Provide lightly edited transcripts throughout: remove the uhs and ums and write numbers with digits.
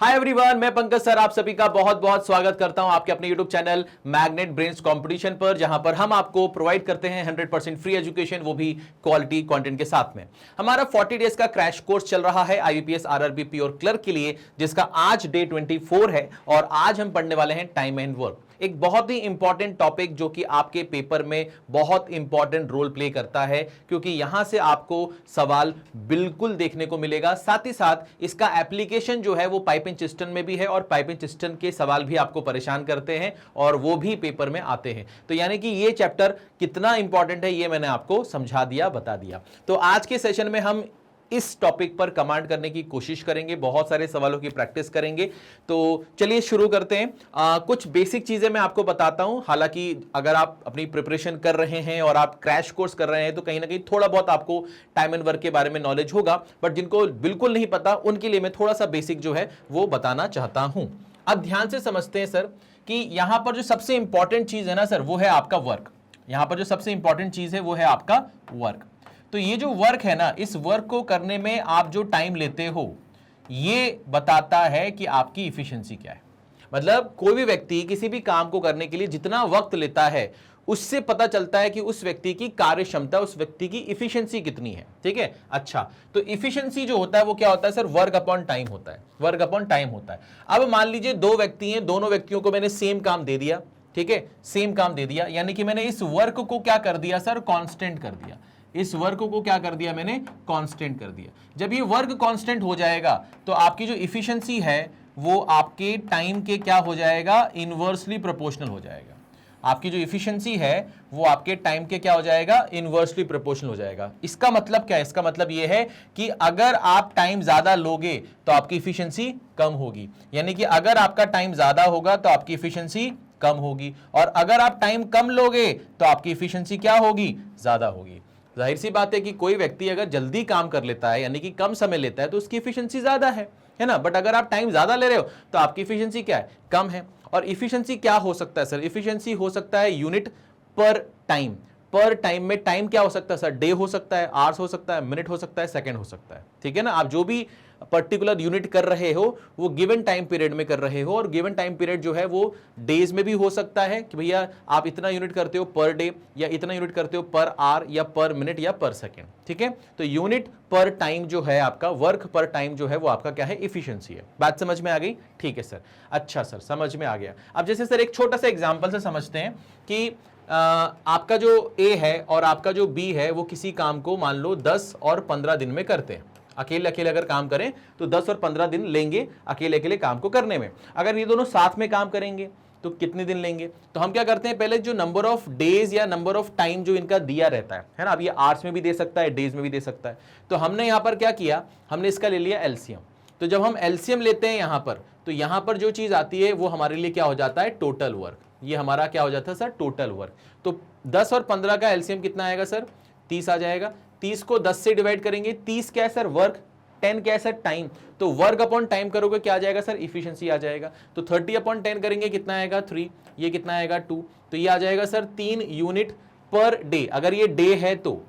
Hi everyone, मैं Pankaj sir आप सभी का बहुत बहुत स्वागत करता हूं आपके अपने YouTube channel magnet brains competition पर, जहां पर हम आपको प्रोवाइड करते हैं 100% फ्री एजुकेशन, वो भी क्वालिटी कंटेंट के साथ में। हमारा 40 डेज का क्रैश कोर्स चल रहा है आईबीपीएस आरआरबी प्योर क्लर्क के लिए, जिसका आज डे 24 है और आज हम पढ़ने वाले हैं टाइम एंड वर्क, एक बहुत ही इंपॉर्टेंट टॉपिक जो कि आपके पेपर में बहुत इंपॉर्टेंट रोल प्ले करता है, क्योंकि यहां से आपको सवाल बिल्कुल देखने को मिलेगा। साथ ही साथ इसका एप्लीकेशन जो है वो पाइपिंग सिस्टम में भी है और पाइपिंग सिस्टम के सवाल भी आपको परेशान करते हैं और वो भी पेपर में आते हैं। तो यानी कि ये चैप्टर कितना इंपॉर्टेंट है ये मैंने आपको समझा दिया, बता दिया। तो आज के सेशन में हम इस टॉपिक पर कमांड करने की कोशिश करेंगे, बहुत सारे सवालों की प्रैक्टिस करेंगे। तो चलिए शुरू करते हैं। कुछ बेसिक चीजें मैं आपको बताता हूं। हालांकि अगर आप अपनी प्रिपरेशन कर रहे हैं और आप क्रैश कोर्स कर रहे हैं तो कहीं ना कहीं थोड़ा बहुत आपको टाइम एंड वर्क के बारे में नॉलेज होगा, बट जिनको बिल्कुल नहीं पता उनके लिए मैं थोड़ा सा बेसिक जो है वो बताना चाहता हूं। अब ध्यान से समझते हैं सर कि यहां पर जो सबसे इंपॉर्टेंट चीज है ना सर, वो है आपका वर्क। यहां पर जो सबसे इंपॉर्टेंट चीज है वो है आपका वर्क। तो ये जो वर्क है ना, इस वर्क को करने में आप जो टाइम लेते हो ये बताता है कि आपकी इफिशिएंसी क्या है। मतलब कोई भी व्यक्ति किसी भी काम को करने के लिए जितना वक्त लेता है उससे पता चलता है कि उस व्यक्ति की कार्य क्षमता, उस व्यक्ति की इफिशिएंसी कितनी है। ठीक है, अच्छा तो इफिशिएंसी जो होता है वो क्या होता है सर? वर्क अपॉन टाइम होता है। वर्क अपॉन टाइम होता है। अब मान लीजिए दो व्यक्ति हैं, दोनों व्यक्तियों को मैंने सेम काम दे दिया। ठीक है, सेम काम दे दिया, यानी कि मैंने इस वर्क को क्या कर दिया सर? कांस्टेंट कर दिया। इस वर्क को क्या कर दिया मैंने? कांस्टेंट कर दिया। जब ये वर्क कांस्टेंट हो जाएगा तो आपकी जो इफिशिएंसी है वो आपके टाइम के क्या हो जाएगा? इनवर्सली प्रोपोर्शनल हो जाएगा। आपकी जो इफिशिएंसी है वो आपके टाइम के क्या हो जाएगा? इनवर्सली प्रोपोर्शनल हो जाएगा। इसका मतलब क्या है? इसका मतलब ये है कि अगर आप टाइम ज्यादा लोगे तो आपकी इफिशिएंसी कम होगी, यानी कि अगर आपका टाइम ज्यादा होगा तो आपकी इफिशिएंसी कम होगी, और अगर आप टाइम कम लोगे तो आपकी इफिशिएंसी क्या होगी? ज्यादा होगी। जाहिर सी बात है कि कोई व्यक्ति अगर जल्दी काम कर लेता है यानी कि कम समय लेता है तो उसकी इफिशिएंसी ज्यादा है ना। बट अगर आप टाइम ज्यादा ले रहे हो तो आपकी इफिशिएंसी क्या है? कम है। और इफिशिएंसी क्या हो सकता है सर? इफिशिएंसी हो सकता है यूनिट पर टाइम। पर टाइम में टाइम क्या हो सकता है सर? डे हो सकता है, आवर्स हो सकता है, मिनट हो सकता है, सेकंड हो सकता है। ठीक है ना, आप जो भी पर्टिकुलर यूनिट कर रहे हो वो गिवन टाइम पीरियड में कर रहे हो, और गिवन टाइम पीरियड जो है वो डेज में भी हो सकता है कि भैया आप इतना यूनिट करते हो पर डे, या इतना यूनिट करते हो पर आवर, या पर मिनट, या पर सेकेंड। ठीक है, तो यूनिट पर टाइम जो है आपका, वर्क पर टाइम जो है वो आपका क्या है? इफिशिएंसी है। बात समझ में आ गई? ठीक है सर, अच्छा सर समझ में आ गया। अब जैसे सर एक छोटा सा एग्जाम्पल से समझते हैं कि आपका जो ए है और आपका जो बी है वो किसी काम को मान लो 10 और 15 दिन में करते हैं। अकेले अकेले अगर काम करें तो 10 और 15 दिन लेंगे अकेले अकेले काम को करने में। अगर ये दोनों साथ में काम करेंगे तो कितने दिन लेंगे? तो हम क्या करते हैं, पहले जो नंबर ऑफ डेज या नंबर ऑफ टाइम जो इनका दिया रहता है ना, अब ये आवर्स में भी दे सकता है, डेज में भी दे सकता है, तो हमने यहां पर क्या किया, हमने इसका ले लिया एलसीएम। तो जब हम एलसीएम लेते हैं यहां पर, तो यहां पर जो चीज आती है वो हमारे लिए क्या हो जाता है? Total work. ये हमारा क्या हो जाता है सर? Total work. तो 10 और 15 का एलसीएम कितना आएगा सर? 30 आ जाएगा। 30 को 10 से डिवाइड करेंगे, 30 क्या है सर? वर्क। 10 क्या है सर? टाइम। तो वर्क अपॉन टाइम करोगे क्या आ जाएगा सर? इफिशिएंसी आ जाएगा। तो 30 अपॉन 10 करेंगे कितना आएगा? 3। ये कितना आएगा? 2। तो ये आ जाएगा सर 3 यूनिट पर डे। अगर ये डे है तो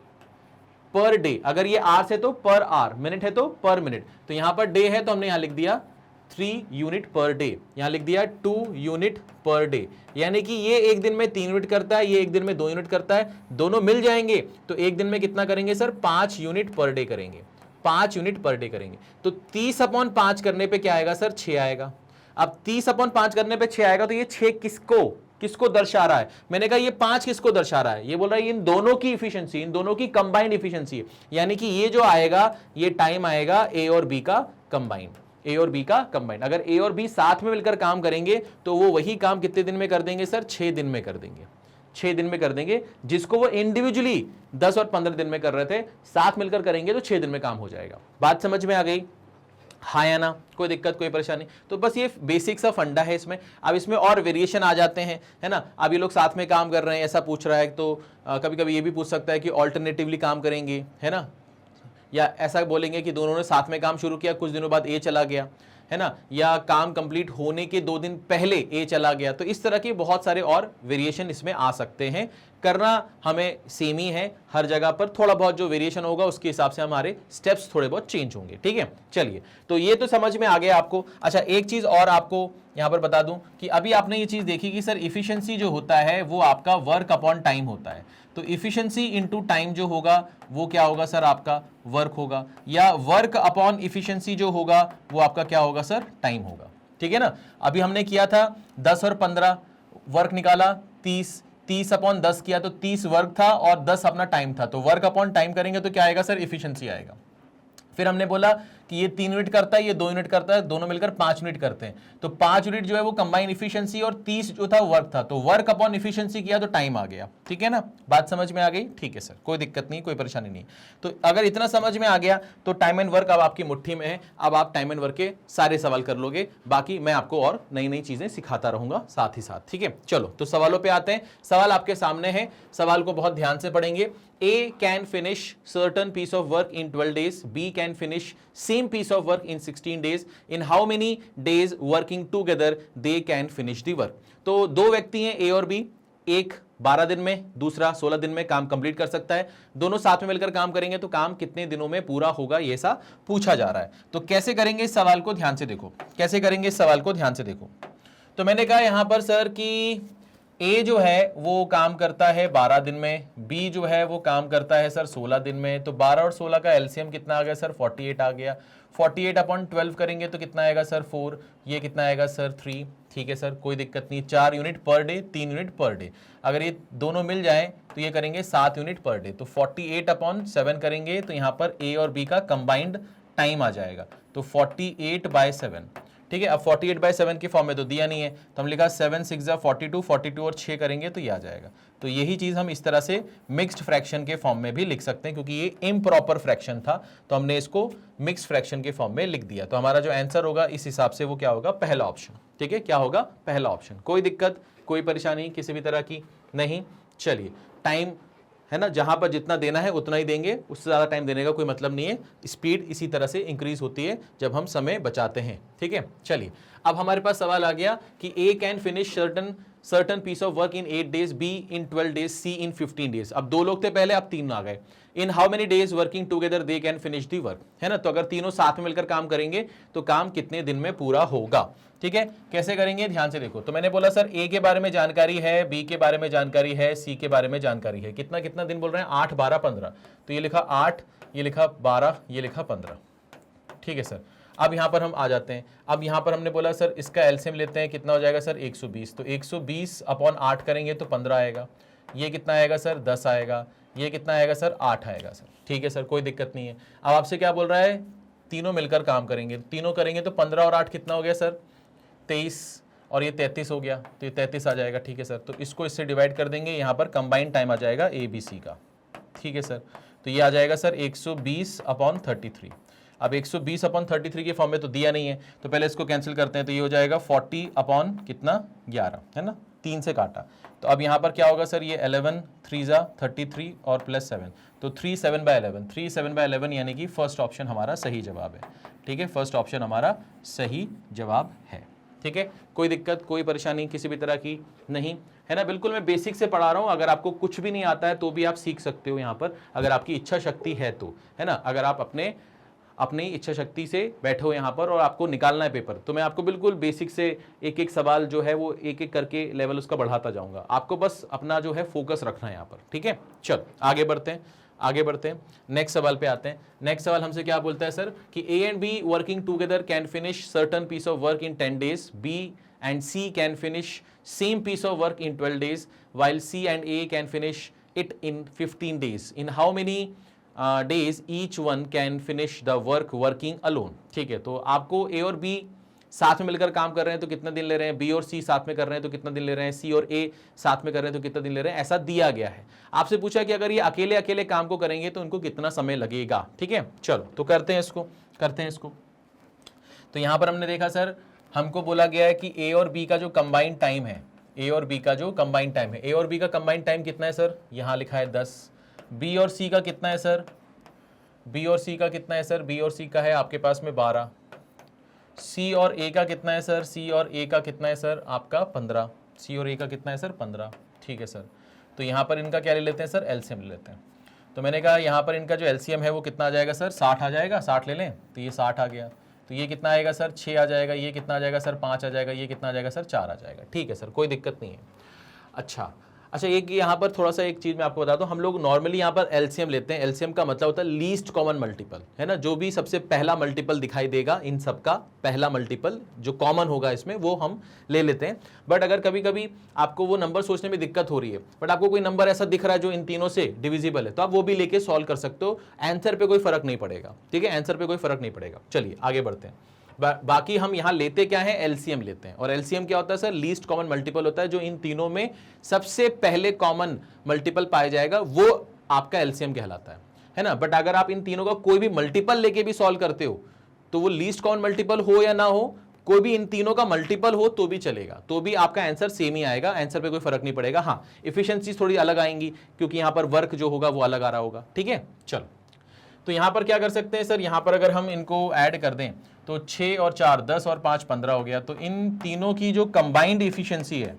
पर डे, अगर ये आवर्स है तो पर आवर, मिनट है तो पर मिनट। तो यहां पर डे है तो हमने यहां लिख दिया 3 यूनिट पर डे, यहां लिख दिया 2 यूनिट पर डे। यानी कि ये एक दिन में 3 यूनिट करता है, ये एक दिन में 2 यूनिट करता है, दोनों मिल जाएंगे तो एक दिन में कितना करेंगे सर? 5 यूनिट पर डे करेंगे। 5 यूनिट पर डे करेंगे। तो 30 अपॉन 5 करने पे क्या आएगा सर? 6 आएगा। अब 30 अपॉन 5 करने पे 6 आएगा, तो ये 6 किसको दर्शा रहा है? मैंने कहा ये 5 किसको दर्शा रहा है? ये बोल रहा है इन दोनों की इफिशिएंसी, इन दोनों की कंबाइंड इफिशिएंसी है। यानी कि ये जो आएगा ये टाइम आएगा ए और बी का कंबाइंड। ए और बी का कंबाइंड। अगर ए और बी साथ में मिलकर काम करेंगे तो वो वही काम कितने दिन में कर देंगे सर? 6 दिन में कर देंगे। 6 दिन में कर देंगे। जिसको वो इंडिविजुअली 10 और 15 दिन में कर रहे थे, साथ मिलकर करेंगे तो 6 दिन में काम हो जाएगा। बात समझ में आ गई? हाँ या ना? कोई दिक्कत, कोई परेशानी? तो बस ये बेसिक सा फंडा है इसमें। अब इसमें और वेरिएशन आ जाते हैं, है ना। अब ये लोग साथ में काम कर रहे हैं ऐसा पूछ रहा है, तो कभी कभी ये भी पूछ सकता है कि ऑल्टरनेटिवली काम करेंगे, है ना, या ऐसा बोलेंगे कि दोनों ने साथ में काम शुरू किया, कुछ दिनों बाद ए चला गया, है ना, या काम कंप्लीट होने के 2 दिन पहले ए चला गया। तो इस तरह के बहुत सारे और वेरिएशन इसमें आ सकते हैं, करना हमें सेम ही है हर जगह पर, थोड़ा बहुत जो वेरिएशन होगा उसके हिसाब से हमारे स्टेप्स थोड़े बहुत चेंज होंगे। ठीक है, चलिए तो ये तो समझ में आ गया आपको। अच्छा, एक चीज और आपको यहां पर बता दूं कि अभी आपने ये चीज देखी कि सर इफिशिएंसी जो होता है वो आपका वर्क अपॉन टाइम होता है। तो इफिशिएंसी इनटू टाइम जो होगा वो क्या होगा सर, आपका वर्क होगा, या वर्क अपॉन इफिशिएंसी जो होगा वो आपका क्या होगा सर, टाइम होगा। ठीक है ना, अभी हमने किया था 10 और 15 वर्क निकाला, 30 अपॉन 10 किया तो 30 वर्क था और 10 अपना टाइम था, तो वर्क अपॉन टाइम करेंगे तो क्या आएगा सर, इफिशिएंसी आएगा। फिर हमने बोला कि ये 3 यूनिट करता है, ये 2 यूनिट करता है, दोनों मिलकर 5 यूनिट करते हैं, तो 5 यूनिट जो है वो कंबाइन इफिशिएंसी और 30 जो था वर्क था, तो वर्क अपॉन इफिशिएंसी किया तो टाइम आ गया। ठीक है ना, बात समझ में आ गई? ठीक है सर, कोई दिक्कत नहीं, कोई परेशानी नहीं। तो अगर इतना समझ में आ गया तो टाइम एंड वर्क अब आपकी मुट्ठी में है, अब आप टाइम एंड वर्क के सारे सवाल कर लोगे, बाकी मैं आपको और नई नई चीजें सिखाता रहूंगा साथ ही साथ। ठीक है, चलो तो सवालों पे आते हैं। सवाल आपके सामने है, सवाल को बहुत ध्यान से पढ़ेंगे। A can finish certain piece of work in 12 days. B can finish same piece of work in 16 days. In how many days working together they can finish the work? तो दो व्यक्ति हैं A और B, एक 12 दिन में, दूसरा 16 दिन में काम कंप्लीट कर सकता है। दोनों साथ में मिलकर काम करेंगे तो काम कितने दिनों में पूरा होगा, ये सा पूछा जा रहा है। तो कैसे करेंगे इस सवाल को ध्यान से देखो, कैसे करेंगे इस सवाल को ध्यान से देखो। तो मैंने कहा यहां पर सर कि ए जो है वो काम करता है 12 दिन में, बी जो है वो काम करता है सर 16 दिन में, तो 12 और 16 का एलसीएम कितना आ गया सर, 48 आ गया। 48 अपॉन 12 करेंगे तो कितना आएगा सर, 4, ये कितना आएगा सर, 3। ठीक है सर, कोई दिक्कत नहीं, 4 unit per day, 3 unit per day, अगर ये दोनों मिल जाए तो ये करेंगे 7 यूनिट पर डे, तो 48 अपॉन 7 करेंगे तो यहाँ पर ए और बी का कंबाइंड टाइम आ जाएगा, तो 48/7। ठीक है, अब 48/7 के फॉर्म में तो दिया नहीं है, तो हम लिखा 7 6 42, 42 और 6 करेंगे तो ये आ जाएगा। तो यही चीज हम इस तरह से मिक्स्ड फ्रैक्शन के फॉर्म में भी लिख सकते हैं, क्योंकि ये इम्प्रॉपर फ्रैक्शन था तो हमने इसको मिक्स्ड फ्रैक्शन के फॉर्म में लिख दिया। तो हमारा जो आंसर होगा इस हिसाब से वो क्या होगा, पहला ऑप्शन। ठीक है, क्या होगा, पहला ऑप्शन। कोई दिक्कत, कोई परेशानी किसी भी तरह की नहीं। चलिए, टाइम है ना, जहां पर जितना देना है उतना ही देंगे, उससे ज़्यादा टाइम देने का कोई मतलब नहीं है। स्पीड इसी तरह से इंक्रीज होती है जब हम समय बचाते हैं। ठीक है, चलिए अब हमारे पास सवाल आ गया कि A can finish certain piece of work in 8 days, B in 12 days, C in 15 days। अब 2 लोग थे पहले, अब 3 आ गए। इन how many days working together they can finish the work, है ना, तो अगर तीनों साथ में मिलकर काम करेंगे तो काम कितने दिन में पूरा होगा। ठीक है, कैसे करेंगे ध्यान से देखो। तो मैंने बोला सर ए के बारे में जानकारी है, बी के बारे में जानकारी है, सी के बारे में जानकारी है। कितना कितना दिन बोल रहे हैं, 8 12 15, तो ये लिखा 8, ये लिखा 12, ये लिखा 15। ठीक है सर, अब यहां पर हम आ जाते हैं। अब यहां पर हमने बोला सर इसका एलसीएम लेते हैं, कितना हो जाएगा सर, 120, तो 120 अपॉन 8 करेंगे तो 15 आएगा। ये कितना आएगा सर, 10 आएगा। ये कितना आएगा सर, 8 आएगा सर। ठीक है सर, कोई दिक्कत नहीं है। अब आपसे क्या बोल रहा है, तीनों मिलकर काम करेंगे, तीनों करेंगे तो 15 और 8 कितना हो गया सर, 23, और ये 33 हो गया, तो ये 33 आ जाएगा। ठीक है सर, तो इसको इससे डिवाइड कर देंगे, यहाँ पर कंबाइंड टाइम आ जाएगा ए बी सी का। ठीक है सर, तो ये आ जाएगा सर 120 अपॉन 33। अब 120 अपॉन 33 के फॉर्म में तो दिया नहीं है, तो पहले इसको कैंसिल करते हैं, तो ये हो जाएगा 40 अपॉन कितना, 11, है ना, 3 से काटा। तो अब यहाँ पर क्या होगा सर, ये 11 3 33 और प्लस 7, तो 3 7/11, 3 7/11 यानी कि फर्स्ट ऑप्शन हमारा सही जवाब है। ठीक है, फर्स्ट ऑप्शन हमारा सही जवाब है। ठीक है, कोई दिक्कत, कोई परेशानी किसी भी तरह की नहीं, है ना। बिल्कुल मैं बेसिक से पढ़ा रहा हूँ, अगर आपको कुछ भी नहीं आता है तो भी आप सीख सकते हो यहाँ पर, अगर आपकी इच्छा शक्ति है तो, है ना। अगर आप अपनी इच्छा शक्ति से बैठे हो यहाँ पर और आपको निकालना है पेपर, तो मैं आपको बिल्कुल बेसिक से एक एक सवाल जो है वो एक एक करके लेवल उसका बढ़ाता जाऊंगा। आपको बस अपना जो है फोकस रखना है यहाँ पर। ठीक है, चल आगे बढ़ते हैं, आगे बढ़ते हैं, नेक्स्ट सवाल पे आते हैं। नेक्स्ट सवाल हमसे क्या बोलता है सर कि A and B working together can finish certain piece of work in 10 days, B and C can finish same piece of work in 12 days, while C and A can finish it in 15 days. In how many days each one can finish the work working alone. ठीक है, तो आपको ए और B साथ में मिलकर काम कर रहे हैं तो कितना दिन ले रहे हैं, बी और सी साथ में कर रहे हैं तो कितना दिन ले रहे हैं, सी और ए साथ में कर रहे हैं तो कितना दिन ले रहे हैं, ऐसा दिया गया है। आपसे पूछा कि अगर ये अकेले अकेले काम को करेंगे तो उनको कितना समय लगेगा। ठीक है, चलो तो करते हैं इसको, करते हैं इसको। तो यहां पर हमने देखा सर, हमको बोला गया है कि ए और बी का जो कंबाइंड टाइम है, ए और बी का जो कंबाइंड टाइम है, ए और बी का कंबाइंड टाइम कितना है सर, यहां लिखा है 10। बी और सी का कितना है सर, बी और सी का कितना है सर, बी और सी का है आपके पास में 12। सी और ए का कितना है सर, सी और ए का कितना है सर आपका 15, सी और ए का कितना है सर 15। ठीक है सर, तो यहाँ पर इनका क्या ले लेते हैं सर, एलसीएम ले लेते हैं। तो मैंने कहा यहाँ पर इनका जो एलसीएम है वो कितना आ जाएगा सर, 60 आ जाएगा, 60 ले लें तो ये 60 आ गया। तो ये कितना आएगा सर, 6 आ जाएगा। ये कितना आ जाएगा सर, 5 आ जाएगा। ये कितना आ जाएगा सर, 4 आ जाएगा। ठीक है सर, कोई दिक्कत नहीं है। अच्छा, एक यहाँ पर थोड़ा सा एक चीज मैं आपको बता दूं, हम लोग नॉर्मली यहाँ पर एलसीएम लेते हैं। एलसीएम का मतलब होता है लीस्ट कॉमन मल्टीपल, है ना, जो भी सबसे पहला मल्टीपल दिखाई देगा, इन सब का पहला मल्टीपल जो कॉमन होगा इसमें, वो हम ले लेते हैं। बट अगर कभी कभी आपको वो नंबर सोचने में दिक्कत हो रही है, बट आपको कोई नंबर ऐसा दिख रहा है जो इन तीनों से डिविजिबल है, तो आप वो भी लेके सॉल्व कर सकते हो। आंसर पे कोई फर्क नहीं पड़ेगा, ठीक है, आंसर पे कोई फर्क नहीं पड़ेगा। चलिए आगे बढ़ते हैं। बाकी हम यहां लेते क्या है, एलसीएम लेते हैं। और एलसीएम क्या होता है सर, लीस्ट कॉमन मल्टीपल होता है, जो इन तीनों में सबसे पहले कॉमन मल्टीपल पाया जाएगा वो आपका एलसीएम कहलाता है ना। बट अगर आप इन तीनों का कोई भी मल्टीपल लेके भी सॉल्व करते हो, तो वो लीस्ट कॉमन मल्टीपल हो या ना हो, कोई भी इन तीनों का मल्टीपल हो तो भी चलेगा, तो भी आपका आंसर सेम ही आएगा, आंसर पे कोई फर्क नहीं पड़ेगा। हाँ, इफिशिएंसी थोड़ी अलग आएंगी क्योंकि यहां पर वर्क जो होगा वो अलग आ रहा होगा। ठीक है, चलो तो यहां पर क्या कर सकते हैं सर, यहां पर अगर हम इनको ऐड कर दें तो 6 और 4 10 और 5 15 हो गया। तो इन तीनों की जो कंबाइंड इफिशिएंसी है,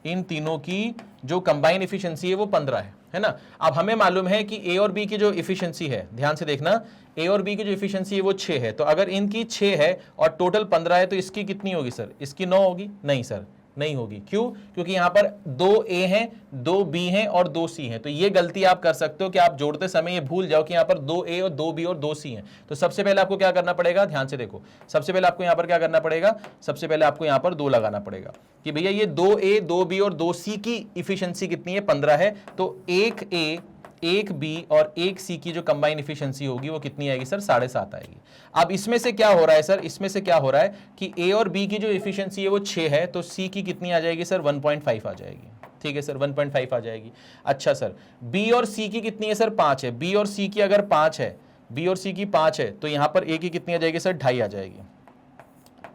इन तीनों की जो कंबाइंड इफिशिएंसी है वो 15 है ना। अब हमें मालूम है कि ए और बी की जो इफिशिएंसी है, ध्यान से देखना, ए और बी की जो इफिशिएंसी है वो 6 है। तो अगर इनकी 6 है और टोटल 15 है, तो इसकी कितनी होगी सर, इसकी 9 होगी? नहीं सर, नहीं होगी। क्यों? क्योंकि यहां पर 2 ए हैं, 2 बी हैं और 2 सी हैं। तो ये गलती आप कर सकते हो कि आप जोड़ते समय ये भूल जाओ कि यहां पर 2 ए और 2 बी और 2 सी हैं। तो सबसे पहले आपको क्या करना पड़ेगा, ध्यान से देखो, सबसे पहले आपको यहां पर क्या करना पड़ेगा, सबसे पहले आपको यहां पर 2 लगाना पड़ेगा कि भैया ये 2 ए 2 बी और 2 सी की इफिशिएंसी कितनी है, 15 है। तो 1 ए 1 बी और 1 सी की जो कंबाइन इफिशिएंसी होगी वो कितनी आएगी सर, 7.5 आएगी। अब इसमें से क्या हो रहा है सर, इसमें से क्या हो रहा है कि ए और बी की जो इफिशिएंसी है वो 6 है, तो सी की कितनी आ जाएगी सर, 1.5 आ जाएगी। ठीक है सर, 1.5 आ जाएगी। अच्छा सर, बी और सी की कितनी है सर, 5 है। बी और सी की अगर 5 है, बी और सी की 5 है, तो यहां पर ए की कितनी आ जाएगी सर, 2.5 आ जाएगी।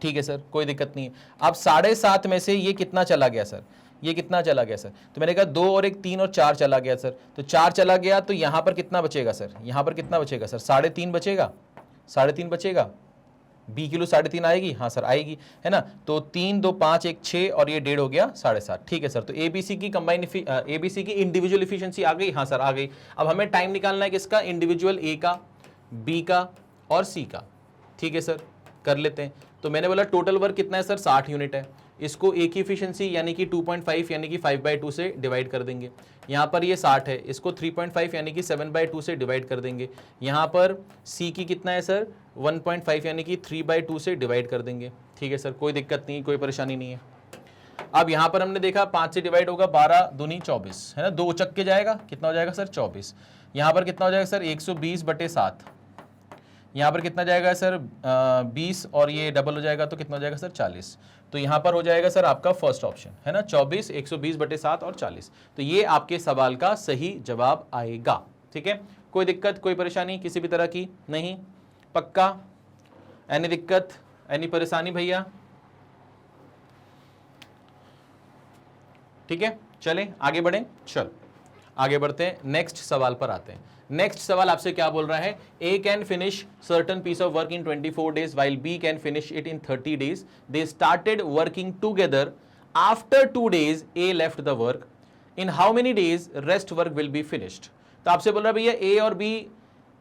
ठीक है सर, कोई दिक्कत नहीं है। अब 7.5 में से ये कितना चला गया सर, ये कितना चला गया सर, तो मैंने कहा 2 और 1 3 और 4 चला गया सर। तो 4 चला गया, तो यहां पर कितना बचेगा सर, यहां पर कितना बचेगा सर, 3.5 बचेगा, 3.5 बचेगा। बी किलो 3.5 आएगी, हाँ सर आएगी, है ना। तो 3 2 5 1 6 और ये 1.5 हो गया 7.5। ठीक है सर, तो एबीसी की कंबाइन एबीसी की इंडिविजुअल इफिशिएंसी आ गई, हाँ सर आ गई। अब हमें टाइम निकालना है किसका, इंडिविजुअल ए का, बी का और सी का। ठीक है सर, कर लेते हैं। तो मैंने बोला टोटल वर्क कितना है सर, 60 यूनिट है। इसको ए की इफिशिएंसी यानी कि 2.5 यानी कि 5/2 से डिवाइड कर देंगे। यहाँ पर ये 60 है, इसको 3.5 यानी कि 7/2 से डिवाइड कर देंगे। यहाँ पर सी की कितना है सर, 1.5 यानी कि 3/2 से डिवाइड कर देंगे। ठीक है सर, कोई दिक्कत नहीं, कोई परेशानी नहीं है। अब यहाँ पर हमने देखा 5 से डिवाइड होगा, 12 दूनी 24, है ना, 2 चक के जाएगा, कितना हो जाएगा सर, 24। यहाँ पर कितना हो जाएगा सर, 120/7। यहाँ पर कितना जाएगा सर, 20 और ये डबल हो जाएगा तो कितना हो जाएगा सर, 40। तो यहाँ पर हो जाएगा सर आपका फर्स्ट ऑप्शन, है ना, 24 120/7 और 40। तो ये आपके सवाल का सही जवाब आएगा। ठीक है, कोई दिक्कत, कोई परेशानी किसी भी तरह की नहीं, पक्का? एनी दिक्कत, एनी परेशानी भैया? ठीक है, चलें आगे बढ़ें। चल आगे बढ़ते हैं, नेक्स्ट सवाल पर आते हैं। नेक्स्ट सवाल आपसे क्या बोल रहा है, A can finish certain piece of work in 24 days while B can finish it in 30 days. They started working together. After 2 days A left the work. In how many days rest work will be finished? तो आपसे बोल रहा है भैया ए और B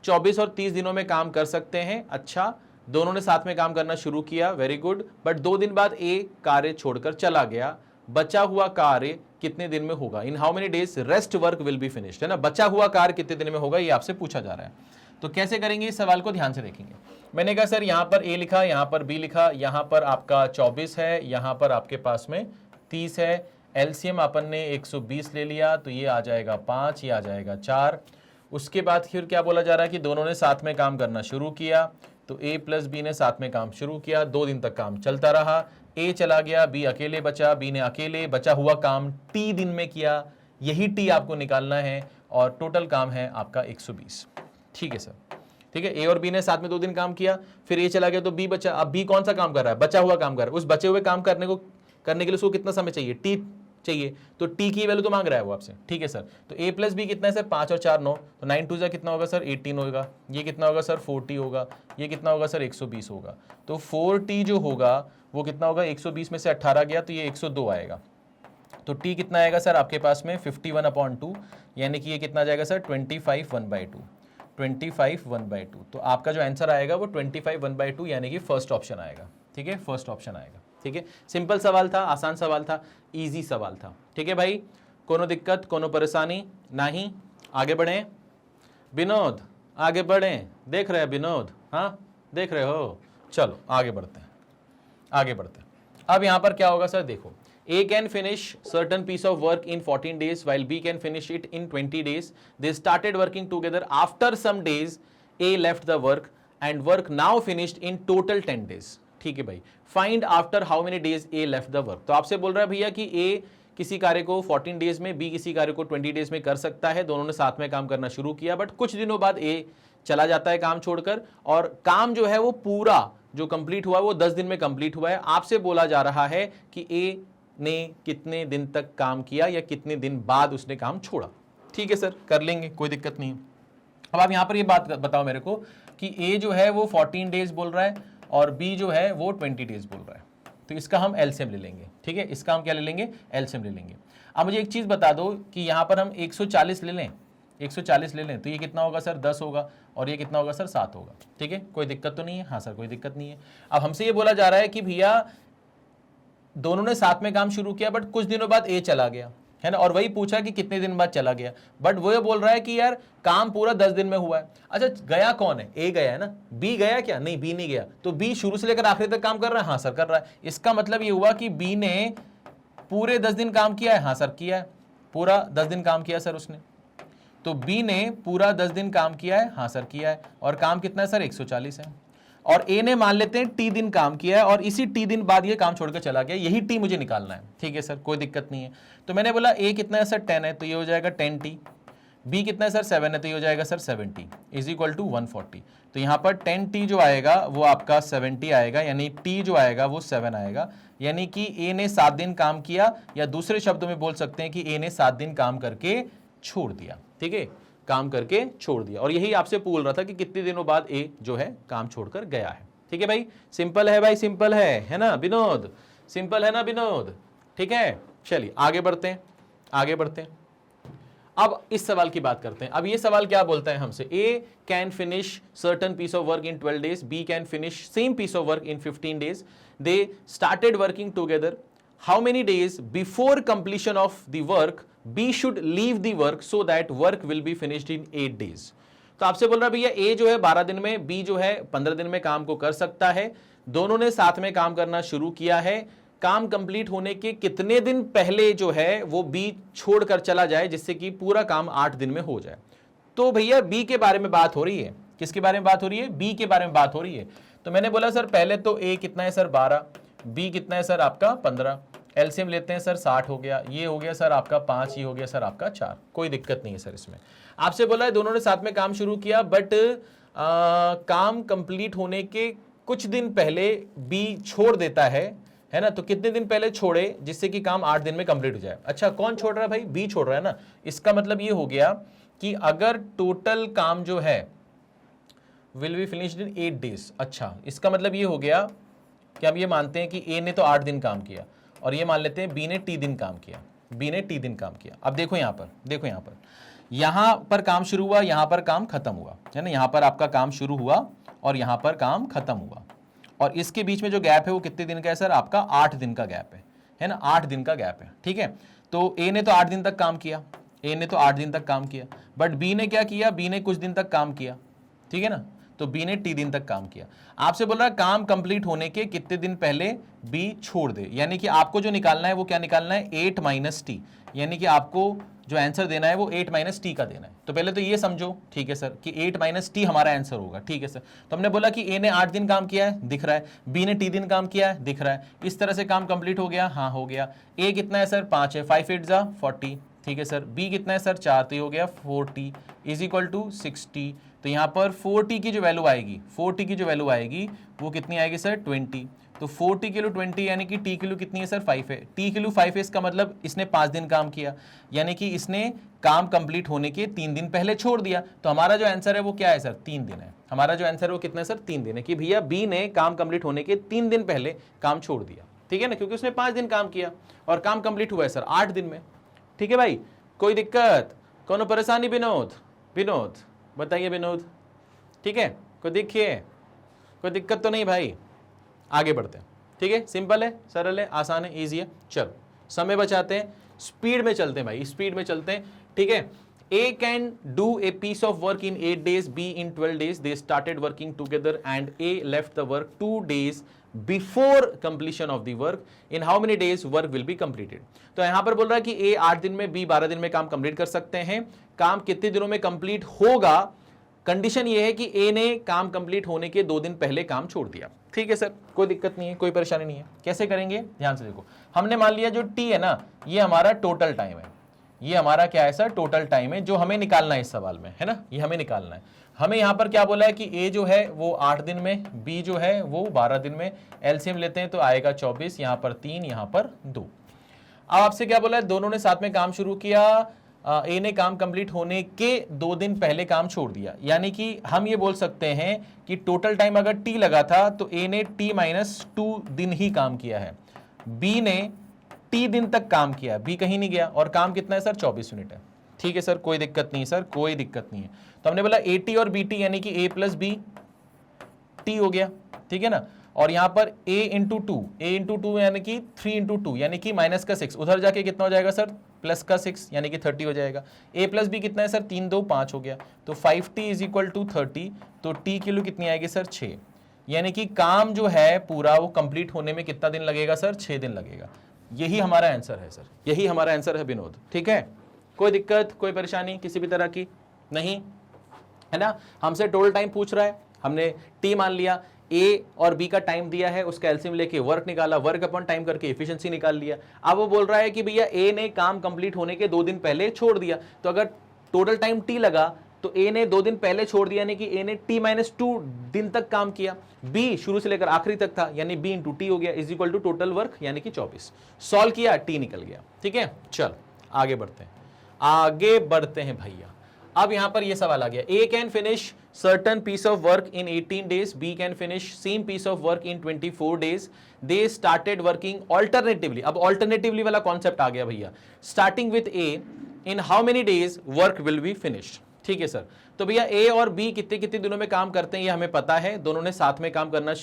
24 और 30 दिनों में काम कर सकते हैं। अच्छा, दोनों ने साथ में काम करना शुरू किया, वेरी गुड। बट 2 दिन बाद ए कार्य छोड़कर चला गया, बचा हुआ कार्य कितने दिन में होगा, इन how many days rest work will be finished, है ना, बचा हुआ कार्य कितने दिन में होगा, ये आपसे पूछा जा रहा है। तो कैसे करेंगे इस सवाल को, ध्यान से देखेंगे। मैंने कहा सर यहाँ पर ए लिखा, यहाँ पर बी लिखा, यहाँ पर आपका 24 है, यहाँ पर आपके पास में 30 है। एलसीएम अपन ने 120 ले लिया, तो ये आ जाएगा 5, ये आ जाएगा 4। उसके बाद फिर क्या बोला जा रहा है कि दोनों ने साथ में काम करना शुरू किया, तो ए प्लस बी ने साथ में काम शुरू किया, 2 दिन तक काम चलता रहा। ए चला गया, बी अकेले बचा, बी ने अकेले बचा हुआ काम टी दिन में किया, यही टी आपको निकालना है, और टोटल काम है आपका 120। ठीक है सर, ठीक है। ए और बी ने साथ में 2 दिन काम किया, फिर ए चला गया तो बी बचा। अब बी कौन सा काम कर रहा है, बचा हुआ काम कर रहा है। उस बचे हुए काम करने के लिए उसको कितना समय चाहिए, टी चाहिए, तो टी की वैल्यू तो मांग रहा है वो आपसे। ठीक है सर, तो ए प्लस बी कितना है सर, 5 और 4 9, तो 9 2 कितना होगा सर, 18 होगा। ये कितना होगा सर, 40 होगा। ये कितना होगा सर, 120 होगा। तो 4t जो होगा वो कितना होगा, 120 में से 18 गया तो ये 102 आएगा। तो टी कितना आएगा सर आपके पास में 51/2, यानी कि ये कितना जाएगा सर 25 1/2, 25 1/2। तो आपका जो आंसर आएगा वो 25 1/2 यानी कि फर्स्ट ऑप्शन आएगा। ठीक है, फर्स्ट ऑप्शन आएगा। ठीक है, सिंपल सवाल था, आसान सवाल था, इजी सवाल था। ठीक है भाई, कोनो दिक्कत, कोनो परेशानी नहीं? आगे बढ़ें विनोद, आगे बढ़ें, देख रहे हैं विनोद? हाँ देख रहे हो, चलो आगे बढ़ते हैं, आगे बढ़ते हैं। अब यहां पर क्या होगा सर, देखो A can finish certain piece of work in 14 days while B can finish it in 20 days. They started working together. After some days, A left the work and work now finished in total 10 days. ठीक है भाई, find after how many days A left the work. तो आपसे बोल रहा है भैया कि A किसी कार्य को 14 डेज में, B किसी कार्य को 20 डेज में कर सकता है। दोनों ने साथ में काम करना शुरू किया, बट कुछ दिनों बाद A चला जाता है काम छोड़कर, और काम जो है वो पूरा जो कंप्लीट हुआ है वो 10 दिन में कंप्लीट हुआ है। आपसे बोला जा रहा है कि A ने कितने दिन तक काम किया या कितने दिन बाद उसने काम छोड़ा। ठीक है सर, कर लेंगे, कोई दिक्कत नहीं। अब आप यहां पर ये बात बताओ मेरे को कि A जो है वो 14 डेज बोल रहा है और B जो है वो 20 डेज बोल रहा है, तो इसका हम एलसीएम ले लेंगे। ठीक है, इसका हम क्या ले लेंगे, एलसीएम ले लेंगे। अब मुझे एक चीज बता दो कि यहां पर हम 140 ले लें, 140 ले लें तो ये कितना होगा सर 10 होगा, और ये कितना होगा सर 7 होगा। ठीक है, कोई दिक्कत तो नहीं है? हाँ सर कोई दिक्कत नहीं है। अब हमसे ये बोला जा रहा है कि भैया दोनों ने साथ में काम शुरू किया, बट कुछ दिनों बाद ए चला गया, है ना, और वही पूछा कि कितने दिन बाद चला गया, बट वो ये बोल रहा है कि यार काम पूरा 10 दिन में हुआ है। अच्छा, गया कौन है? ए गया है ना, बी गया क्या? नहीं, बी नहीं गया। तो बी शुरू से लेकर आखिरी तक काम कर रहा है? हाँ सर कर रहा है। इसका मतलब ये हुआ कि बी ने पूरे 10 दिन काम किया है? हाँ सर किया है, पूरा 10 दिन काम किया सर उसने। तो बी ने पूरा 10 दिन काम किया है? हाँ सर किया है। और काम कितना है सर? 140 है। और ए ने मान लेते हैं टी दिन काम किया है, और इसी टी दिन बाद ये काम छोड़कर चला गया, यही टी मुझे निकालना है। ठीक है सर, कोई दिक्कत नहीं है। तो मैंने बोला ए कितना है सर 10 है, तो ये हो जाएगा 10t। बी कितना है सर 7 है, तो ये हो जाएगा sir 7t is equal to 140। तो यहाँ पर 10t जो आएगा वो आपका 70 आएगा, यानी t जो आएगा वो 7 आएगा। यानी कि ए ने 7 दिन काम किया, या दूसरे शब्दों में बोल सकते हैं कि ए ने 7 दिन काम करके छोड़ दिया। ठीक है, काम करके छोड़ दिया। और यही आपसे पूछ रहा था कि कितने दिनों बाद ए जो है काम छोड़कर गया है। ठीक है भाई, सिंपल है भाई, सिंपल है ना विनोद? सिंपल है ना विनोद? ठीक है, चलिए आगे बढ़ते हैं, आगे बढ़ते हैं। अब इस सवाल की बात करते हैं। अब ये सवाल क्या बोलता है हमसे, A can finish certain piece of work in 12 days, B can finish same piece of work in 15 days. They started working together. How many days before completion of the work B should leave the work so that work will be finished in 8 days। तो आपसे बोल रहा है भैया A जो है 12 दिन में, B जो है 15 दिन में काम को कर सकता है। दोनों ने साथ में काम करना शुरू किया है। काम कंप्लीट होने के कितने दिन पहले जो है वो B छोड़कर चला जाए, जिससे कि पूरा काम 8 दिन में हो जाए। तो भैया B के बारे में बात हो रही है। किसके बारे में बात हो रही है? B के बारे में बात हो रही है। तो मैंने बोला सर पहले तो A कितना है सर 12, B कितना है सर आपका 15। एलसीएम लेते हैं सर 60 हो गया, ये हो गया सर आपका 5, ये हो गया सर आपका 4। कोई दिक्कत नहीं है सर इसमें। आपसे बोला है दोनों ने साथ में काम शुरू किया, बट काम कंप्लीट होने के कुछ दिन पहले बी छोड़ देता है ना। तो कितने दिन पहले छोड़े जिससे कि काम 8 दिन में कंप्लीट हो जाए? अच्छा, कौन छोड़ रहा है भाई? बी छोड़ रहा है ना। इसका मतलब ये हो गया कि अगर टोटल काम जो है will be finished in 8 days. अच्छा, इसका मतलब ये हो गया कि हम ये मानते हैं कि ए ने तो 8 दिन काम किया, और ये मान लेते हैं बी ने टी दिन काम किया, बी ने टी दिन काम किया। अब देखो यहां पर, देखो यहां पर काम शुरू हुआ, यहां पर काम खत्म हुआ, है ना। यहां पर आपका काम शुरू हुआ और यहां पर काम खत्म हुआ, और इसके बीच में जो गैप है वो कितने दिन का है सर? आपका 8 दिन का गैप है ना, 8 दिन का गैप है। ठीक है, तो ए ने तो 8 दिन तक काम किया, ए ने तो 8 दिन तक काम किया, बट बी ने क्या किया? बी ने कुछ दिन तक काम किया। ठीक है ना, तो बी ने टी दिन तक काम किया। आपसे बोल रहा है काम कंप्लीट होने के कितने दिन पहले बी छोड़ दे, यानी कि आपको जो निकालना है वो क्या निकालना है? 8 माइनस टी, यानी कि आपको जो आंसर देना है वो 8 माइनस टी का देना है। तो पहले तो ये समझो, ठीक है सर, कि 8 माइनस टी हमारा आंसर होगा। ठीक है सर, तो हमने बोला कि ए ने 8 दिन काम किया है, दिख रहा है, बी ने टी दिन काम किया है, दिख रहा है। इस तरह से काम कंप्लीट हो गया। हाँ हो गया। ए कितना है सर? 5 है, 5 8 जा 40। ठीक है सर, बी कितना है सर? 4, तो ये हो गया 40 इज इक्वल टू 60। तो यहाँ पर 4t की जो वैल्यू आएगी, 4t की जो वैल्यू आएगी वो कितनी आएगी सर? 20। तो 40 किलो 20 यानी कि टी किलो कितनी है सर? 5 है। टी किलो 5 है, इसका मतलब इसने 5 दिन काम किया, यानी कि इसने काम कंप्लीट होने के 3 दिन पहले छोड़ दिया। तो हमारा जो आंसर है वो क्या है सर? 3 दिन है। हमारा जो आंसर है वो कितना है सर? 3 दिन है, कि भैया बी ने काम कंप्लीट होने के 3 दिन पहले काम छोड़ दिया। ठीक है ना, क्योंकि उसने 5 दिन काम किया और काम कंप्लीट हुआ है सर 8 दिन में। ठीक है भाई, कोई दिक्कत, कौन परेशानी? विनोद, विनोद बताइए विनोद। ठीक है, कोई देखिए, कोई दिक्कत तो नहीं भाई? आगे बढ़ते हैं। ठीक है, सिंपल है, सरल है, आसान है, ईजी है। चलो समय बचाते हैं, स्पीड में चलते हैं भाई, स्पीड में चलते हैं। ठीक है, A can do a piece of work in 8 days, B in 12 days. They started working together and A left the work 2 days before completion of the work. In how many days work will be completed? तो यहां पर बोल रहा है कि A 8 दिन में, B 12 दिन में काम कंप्लीट कर सकते हैं। काम कितने दिनों में कंप्लीट होगा? कंडीशन ये है कि A ने काम कंप्लीट होने के 2 दिन पहले काम छोड़ दिया। ठीक है सर, कोई दिक्कत नहीं है, कोई परेशानी नहीं है। कैसे करेंगे ध्यान से देखो। हमने मान लिया जो T है ना, ये हमारा टोटल टाइम है, ये हमारा क्या है सर? टोटल टाइम है, जो हमें निकालना है इस सवाल में, है ना, ये हमें निकालना है। हमें यहां पर क्या बोला है कि A जो है वो 8 दिन में, B जो है वो 12 दिन में। एलसीएम लेते हैं तो आएगा 24, यहां पर 3, यहां पर 2। अब आपसे क्या बोला है? दोनों ने साथ में काम शुरू किया। A ने काम कंप्लीट होने के 2 दिन पहले काम छोड़ दिया, यानी कि हम ये बोल सकते हैं कि टोटल टाइम अगर T लगा था तो A ने T-2 दिन ही काम किया है, B ने T दिन तक काम किया, B कहीं नहीं गया, और काम कितना है सर? 24 यूनिट है। ठीक है सर, कोई दिक्कत नहीं सर, कोई दिक्कत नहीं है। तो हमने बोला AT और BT यानी कि A प्लस B T हो गया, ठीक है ना। और यहां पर A इंटू 2 यानी कि 3 इंटू 2 यानी कि माइनस का 6, उधर जाके कितना हो जाएगा सर? प्लस का 6 यानी कि 30 हो जाएगा। A प्लस B कितना है सर? 3 2 5 हो गया, तो 5T इज इक्वल टू 30। तो T की वैल्यू कितनी आएगी सर? 6। यानी कि काम जो है पूरा वो कंप्लीट होने में कितना दिन लगेगा सर? 6 दिन लगेगा। यही हमारा आंसर है सर, यही हमारा आंसर है विनोद। ठीक है, कोई दिक्कत, कोई परेशानी किसी भी तरह की नहीं है ना। हमसे टोटल टाइम पूछ रहा है, हमने T मान लिया, A और B का टाइम दिया है, उसका एलसीएम लेके वर्क निकाला, वर्क अपॉन टाइम करके एफिशिएंसी निकाल लिया। अब वो बोल रहा है कि भैया A ने काम कंप्लीट होने के 2 दिन पहले छोड़ दिया, तो अगर टोटल टाइम T लगा तो A ने 2 दिन पहले छोड़ दिया, यानी कि A ने T-2 दिन तक काम किया। B शुरू से लेकर आखिरी तक था, यानी B इंटू T हो गया, is equal to total work यानी कि 24। सॉल्व किया, T निकल गया। ठीक है, चल आगे बढ़ते हैं, आगे बढ़ते हैं भैया। अब यहां पर यह सवाल आ गया, A can finish certain piece of work in 18 days, B can finish same piece of work in 24 days, they started working alternatively. अब ऑल्टरनेटिवली वाला कॉन्सेप्ट आ गया भैया। Starting with A, in how many days work will be finished. ठीक है sir, तो भैया A और B कितने कितने दिनों में काम करते हैं ये हमें पता है। दोनों ने साथ में काम करना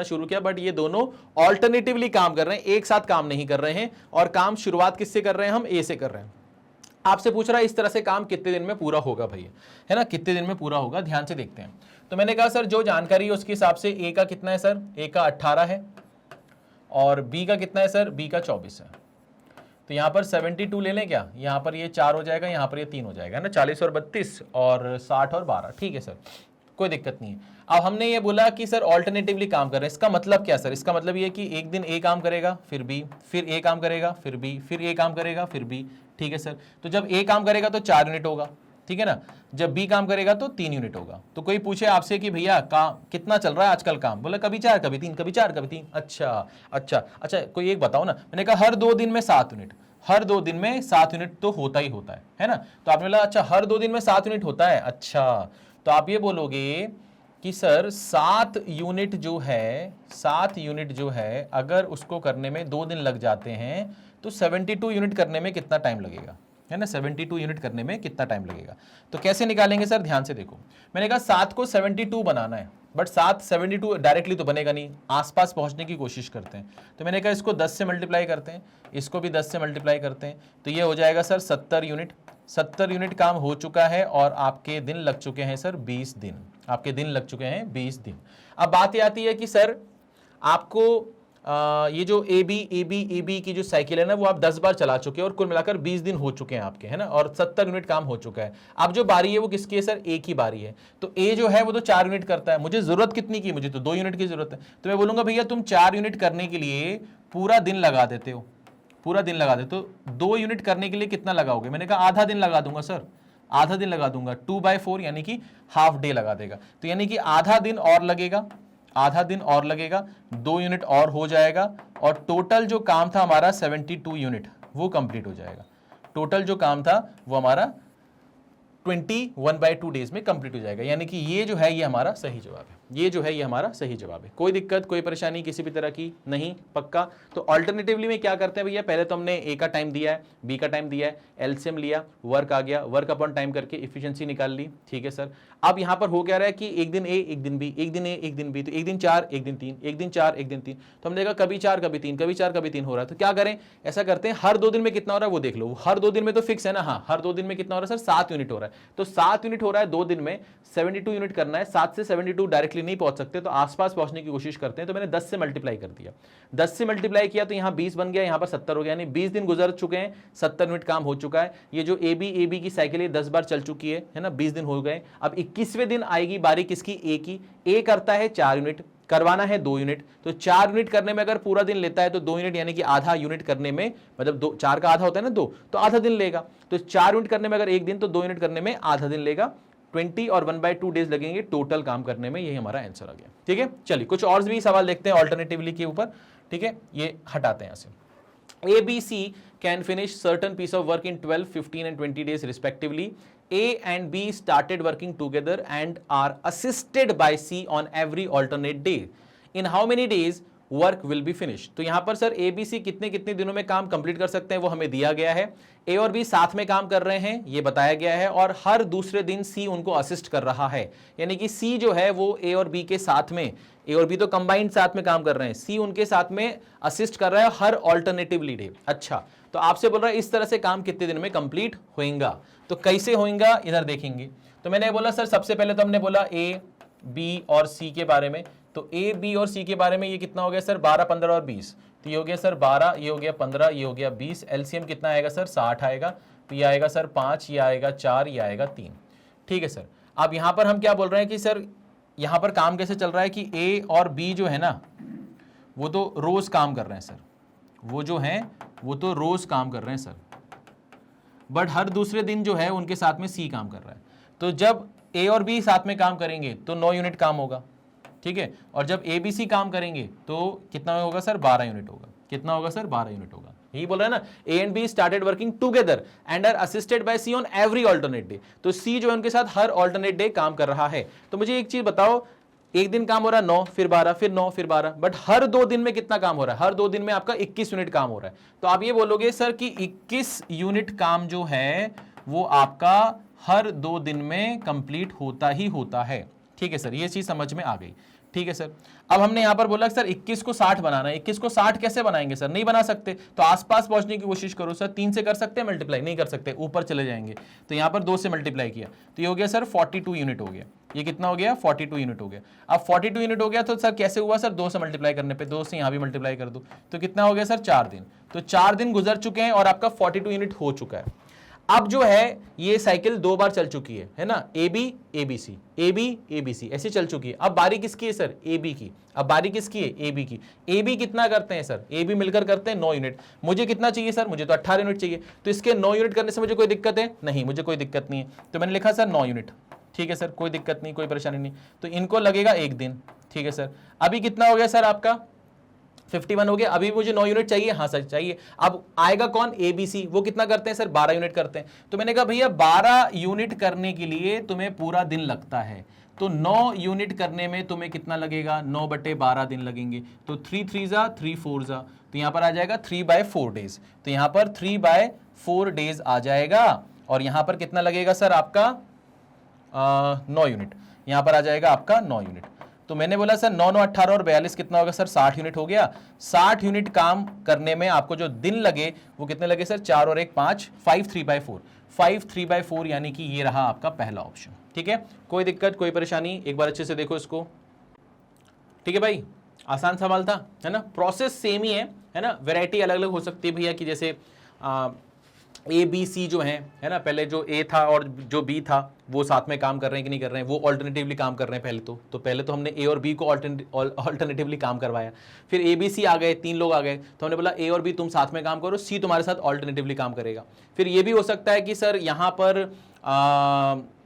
शुरू किया, बट ये दोनों ऑल्टरनेटिवली काम कर रहे हैं, एक साथ काम नहीं कर रहे हैं। और काम शुरुआत किससे कर रहे हैं? हम A से कर रहे हैं। आपसे पूछ रहा है इस तरह से काम कितने दिन में पूरा होगा भैया, है ना, कितने दिन में पूरा होगा? ध्यान से देखते हैं। तो मैंने कहा सर जो जानकारी है उसके हिसाब से A का कितना है सर? A का 18 है, और B का कितना है सर? B का 24 है। तो यहाँ पर 72 ले लें क्या? यहाँ पर ये 4 हो जाएगा, यहाँ पर ये 3 हो जाएगा, है ना। 40 और 32 और 60 और 12। ठीक है सर, कोई दिक्कत नहीं है। अब हमने ये बोला कि सर ऑल्टरनेटिवली काम कर रहे हैं, इसका मतलब क्या सर? इसका मतलब ये कि एक दिन A काम करेगा, फिर B, फिर A काम करेगा, फिर B, फिर A काम करेगा, फिर B। ठीक है सर, तो जब A काम करेगा तो 4 यूनिट होगा, ठीक है ना। जब B काम करेगा तो 3 यूनिट होगा। तो कोई पूछे आपसे कि भैया काम कितना चल रहा है आजकल काम? बोला कभी 4 कभी 3, कभी 4 कभी 3। अच्छा, कोई एक बताओ ना। मैंने कहा हर 2 दिन में 7 यूनिट, हर 2 दिन में 7 यूनिट तो होता ही होता है ना। तो आपने बोला अच्छा हर 2 दिन में 7 यूनिट होता है। अच्छा, तो आप ये बोलोगे कि सर 7 यूनिट जो है अगर उसको करने में 2 दिन लग जाते हैं तो 72 यूनिट करने में कितना टाइम लगेगा, है ना। 72 यूनिट करने में कितना टाइम लगेगा? तो कैसे निकालेंगे सर? ध्यान से देखो, मैंने कहा 7 को 72 बनाना है, बट 7 72 डायरेक्टली तो बनेगा नहीं, आसपास पहुंचने की कोशिश करते हैं। तो मैंने कहा इसको 10 से मल्टीप्लाई करते हैं, इसको भी 10 से मल्टीप्लाई करते हैं, तो ये हो जाएगा सर 70 यूनिट। 70 यूनिट काम हो चुका है और आपके दिन लग चुके हैं सर 20 दिन, आपके दिन लग चुके हैं 20 दिन। अब बात ये आती है कि सर आपको ये जो ए बी की जो साइकिल है ना वो आप 10 बार चला चुके हैं और कुल मिलाकर 20 दिन हो चुके हैं आपके, है ना, और 70 यूनिट काम हो चुका है। अब जो बारी है वो किसकी है सर? ए की बारी है। तो ए जो है वो तो 4 यूनिट करता है, मुझे जरूरत कितनी की? मुझे तो 2 यूनिट की जरूरत है। तो मैं बोलूंगा भैया तुम 4 यूनिट करने के लिए पूरा दिन लगा देते हो, पूरा दिन लगा देते हो। 2 यूनिट करने के लिए कितना लगाओगे? मैंने कहा आधा दिन लगा दूंगा सर, आधा दिन लगा दूंगा, 2/4 यानी कि हाफ डे लगा देगा। तो यानी कि आधा दिन और लगेगा, आधा दिन और लगेगा, 2 यूनिट और हो जाएगा, और टोटल जो काम था हमारा 72 यूनिट वो कंप्लीट हो जाएगा। टोटल जो काम था वो हमारा 21/2 डेज में कंप्लीट हो जाएगा। यानी कि ये जो है ये हमारा सही जवाब है। ये जो है ये हमारा सही जवाब है। कोई दिक्कत कोई परेशानी किसी भी तरह की नहीं, पक्का। तो ऑल्टरनेटिवली में क्या करते हैं भैया, पहले तो हमने ए का टाइम दिया है, बी का टाइम दिया है, एलसीएम लिया, वर्क आ गया, वर्क अपॉन टाइम करके इफिशिएंसी निकाल ली, ठीक है सर। अब यहां पर हो क्या रहा है कि एक दिन ए एक दिन बी, एक दिन ए एक दिन बी, तो एक दिन 4 एक दिन 3, एक दिन 4 एक दिन 3, तो हमने देखा कभी 4 कभी 3 कभी 4 कभी 3 हो रहा है। तो क्या करें, ऐसा करते हैं हर 2 दिन में कितना हो रहा है वो देख लो। हर 2 दिन में तो फिक्स है ना, हाँ हर 2 दिन में कितना हो रहा है सर, 7 यूनिट हो रहा है। तो 7 यूनिट हो रहा है 2 दिन में, 72 यूनिट करना है। 7 से 72 डायरेक्टली नहीं पहुंच सकते, तो आसपास पहुंचने की कोशिश करते हैं। तो मैंने 10 से मल्टीप्लाई कर दिया, 10 से मल्टीप्लाई किया तो यहाँ 20 बन गया, यहाँ पर 70 हो गया, यानी 20 दिन गुजर चुके हैं, 70 यूनिट काम हो चुका है। ये जो ए बी की साइकिल 10 बार चल चुकी है ना, 20 दिन हो गए। अब 21वें दिन आएगी बारी किसकी, ए की। ए करता है 4 यूनिट, करवाना है 2 यूनिट, तो 4 यूनिट करने में अगर पूरा दिन लेता है तो 2 यूनिट यानी कि आधा यूनिट करने में, मतलब 4 का आधा होता है ना 2, तो आधा दिन लेगा। तो 4 यूनिट करने में अगर एक दिन, तो 2 यूनिट करने में आधा दिन लेगा। 20 और 1/2 डेज लगेंगे टोटल काम करने में। यही हमारा आंसर आ गया, ठीक है। चलिए कुछ और भी सवाल देखते हैं ऑल्टरनेटिवली के ऊपर, ठीक है। ये हटाते हैं यहां से। A B C can finish certain piece of work in 12, 15 and 20 days respectively. A and B started working together and are assisted by C on every alternate day. In how many days work will B finish? तो यहां पर sir A B सी कितने कितने दिनों में काम complete कर सकते हैं वो हमें दिया गया है। ए और बी साथ में काम कर रहे हैं ये बताया गया है, और हर दूसरे दिन सी उनको असिस्ट कर रहा है, यानी कि सी जो है वो ए और बी के साथ में, ए और बी तो कंबाइंड साथ में काम कर रहे हैं, सी उनके साथ में असिस्ट कर रहा है हर ऑल्टरनेटिवली डे। अच्छा, तो आपसे बोल रहा है इस तरह से काम कितने दिन में कंप्लीट होएगा, तो कैसे होएगा इधर देखेंगे। तो मैंने बोला सर सबसे पहले तो हमने बोला ए बी और सी के बारे में, तो ए बी और सी के बारे में ये कितना हो गया सर 12, 15 और 20, तो ये हो गया सर 12, ये हो गया 15, ये हो गया 20। एलसीएम कितना आएगा सर 60 आएगा, तो ये आएगा सर 5, ये आएगा 4, ये आएगा 3, ठीक है सर। अब यहाँ पर हम क्या बोल रहे हैं कि सर यहाँ पर काम कैसे चल रहा है कि ए और बी जो है ना वो तो रोज काम कर रहे हैं सर, वो जो है वो तो रोज काम कर रहे हैं सर, बट हर दूसरे दिन जो है उनके साथ में सी काम कर रहा है। तो जब ए और बी साथ में काम करेंगे तो 9 यूनिट काम होगा, ठीक है, और जब ए बी सी काम करेंगे तो कितना होगा सर 12 यूनिट होगा। कितना होगा सर 12 यूनिट होगा। यही बोल रहा है ना, A and B started working together and are assisted by C on every alternate day. तो सी जो है उनके साथ हर ऑल्टरनेट डे काम कर रहा है। तो मुझे एक चीज बताओ, एक दिन काम हो रहा है 9 फिर 12 फिर 9 फिर 12, बट हर 2 दिन में कितना काम हो रहा है, हर 2 दिन में आपका 21 यूनिट काम हो रहा है। तो आप ये बोलोगे सर कि 21 यूनिट काम जो है वो आपका हर 2 दिन में कंप्लीट होता ही होता है, ठीक है सर, ये चीज समझ में आ गई, ठीक है सर। अब हमने यहां पर बोला सर 21 को 60 बनाना है, 21 को 60 कैसे बनाएंगे सर, नहीं बना सकते, तो आसपास पहुंचने की कोशिश करो सर। 3 से कर सकते हैं मल्टीप्लाई, नहीं कर सकते, ऊपर चले जाएंगे। तो यहां पर 2 से मल्टीप्लाई किया तो ये हो गया सर 42 यूनिट हो गया। ये कितना हो गया 42 यूनिट हो गया। अब 42 यूनिट हो गया तो सर कैसे हुआ सर, 2 से मल्टीप्लाई करने पे, 2 से यहां भी मल्टीप्लाई कर दो तो कितना हो गया सर 4 दिन। तो 4 दिन गुजर चुके हैं और आपका 42 यूनिट हो चुका है। अब जो है ये साइकिल 2 बार चल चुकी है ना, A B A B C, A B A B C ऐसे चल चुकी है। अब बारी किसकी है सर, ए बी की। अब बारी किसकी है, ए बी की। ए बी कितना करते हैं सर, ए बी मिलकर करते हैं 9 यूनिट। मुझे कितना चाहिए सर, मुझे तो 18 यूनिट चाहिए, तो इसके 9 यूनिट करने से मुझे कोई दिक्कत है नहीं, मुझे कोई दिक्कत नहीं है। तो मैंने लिखा सर 9 यूनिट, ठीक है सर, कोई दिक्कत नहीं, कोई परेशानी नहीं। तो इनको लगेगा 1 दिन, ठीक है सर। अभी कितना हो गया सर आपका 51 हो गया। अभी मुझे 9 यूनिट चाहिए, हाँ सर चाहिए। अब आएगा कौन, ए बी सी, वो कितना करते हैं सर 12 यूनिट करते हैं। तो मैंने कहा भैया 12 यूनिट करने के लिए तुम्हें पूरा दिन लगता है, तो 9 यूनिट करने में तुम्हें कितना लगेगा, 9/12 दिन लगेंगे। तो 3 3 जा 3 4 जा, तो यहां पर आ जाएगा 3/4 डेज। तो यहां पर 3/4 डेज आ जाएगा, और यहां पर कितना लगेगा सर आपका 9 यूनिट, यहां पर आ जाएगा आपका 9 यूनिट। तो मैंने बोला सर 9 9 18 और 42 कितना होगा सर 60 यूनिट हो गया। 60 यूनिट काम करने में आपको जो दिन लगे वो कितने लगे सर 4 और 1 5, 5 3/4, 5 3/4 यानी कि ये रहा आपका पहला ऑप्शन, ठीक है। कोई दिक्कत कोई परेशानी, एक बार अच्छे से देखो इसको, ठीक है भाई, आसान सवाल था, है ना। प्रोसेस सेम ही है ना, वैरायटी अलग अलग हो सकती है भैया, कि जैसे ए बी सी जो है ना, पहले जो ए था और जो बी था वो साथ में काम कर रहे हैं कि नहीं कर रहे हैं, वो ऑल्टरनेटिवली काम कर रहे हैं पहले तो पहले तो हमने ए और बी को ऑल्टरनेटिवली काम करवाया। फिर ए बी सी आ गए, 3 लोग आ गए, तो हमने बोला ए और बी तुम साथ में काम करो, सी तुम्हारे साथ ऑल्टरनेटिवली काम करेगा। फिर ये भी हो सकता है कि सर यहाँ पर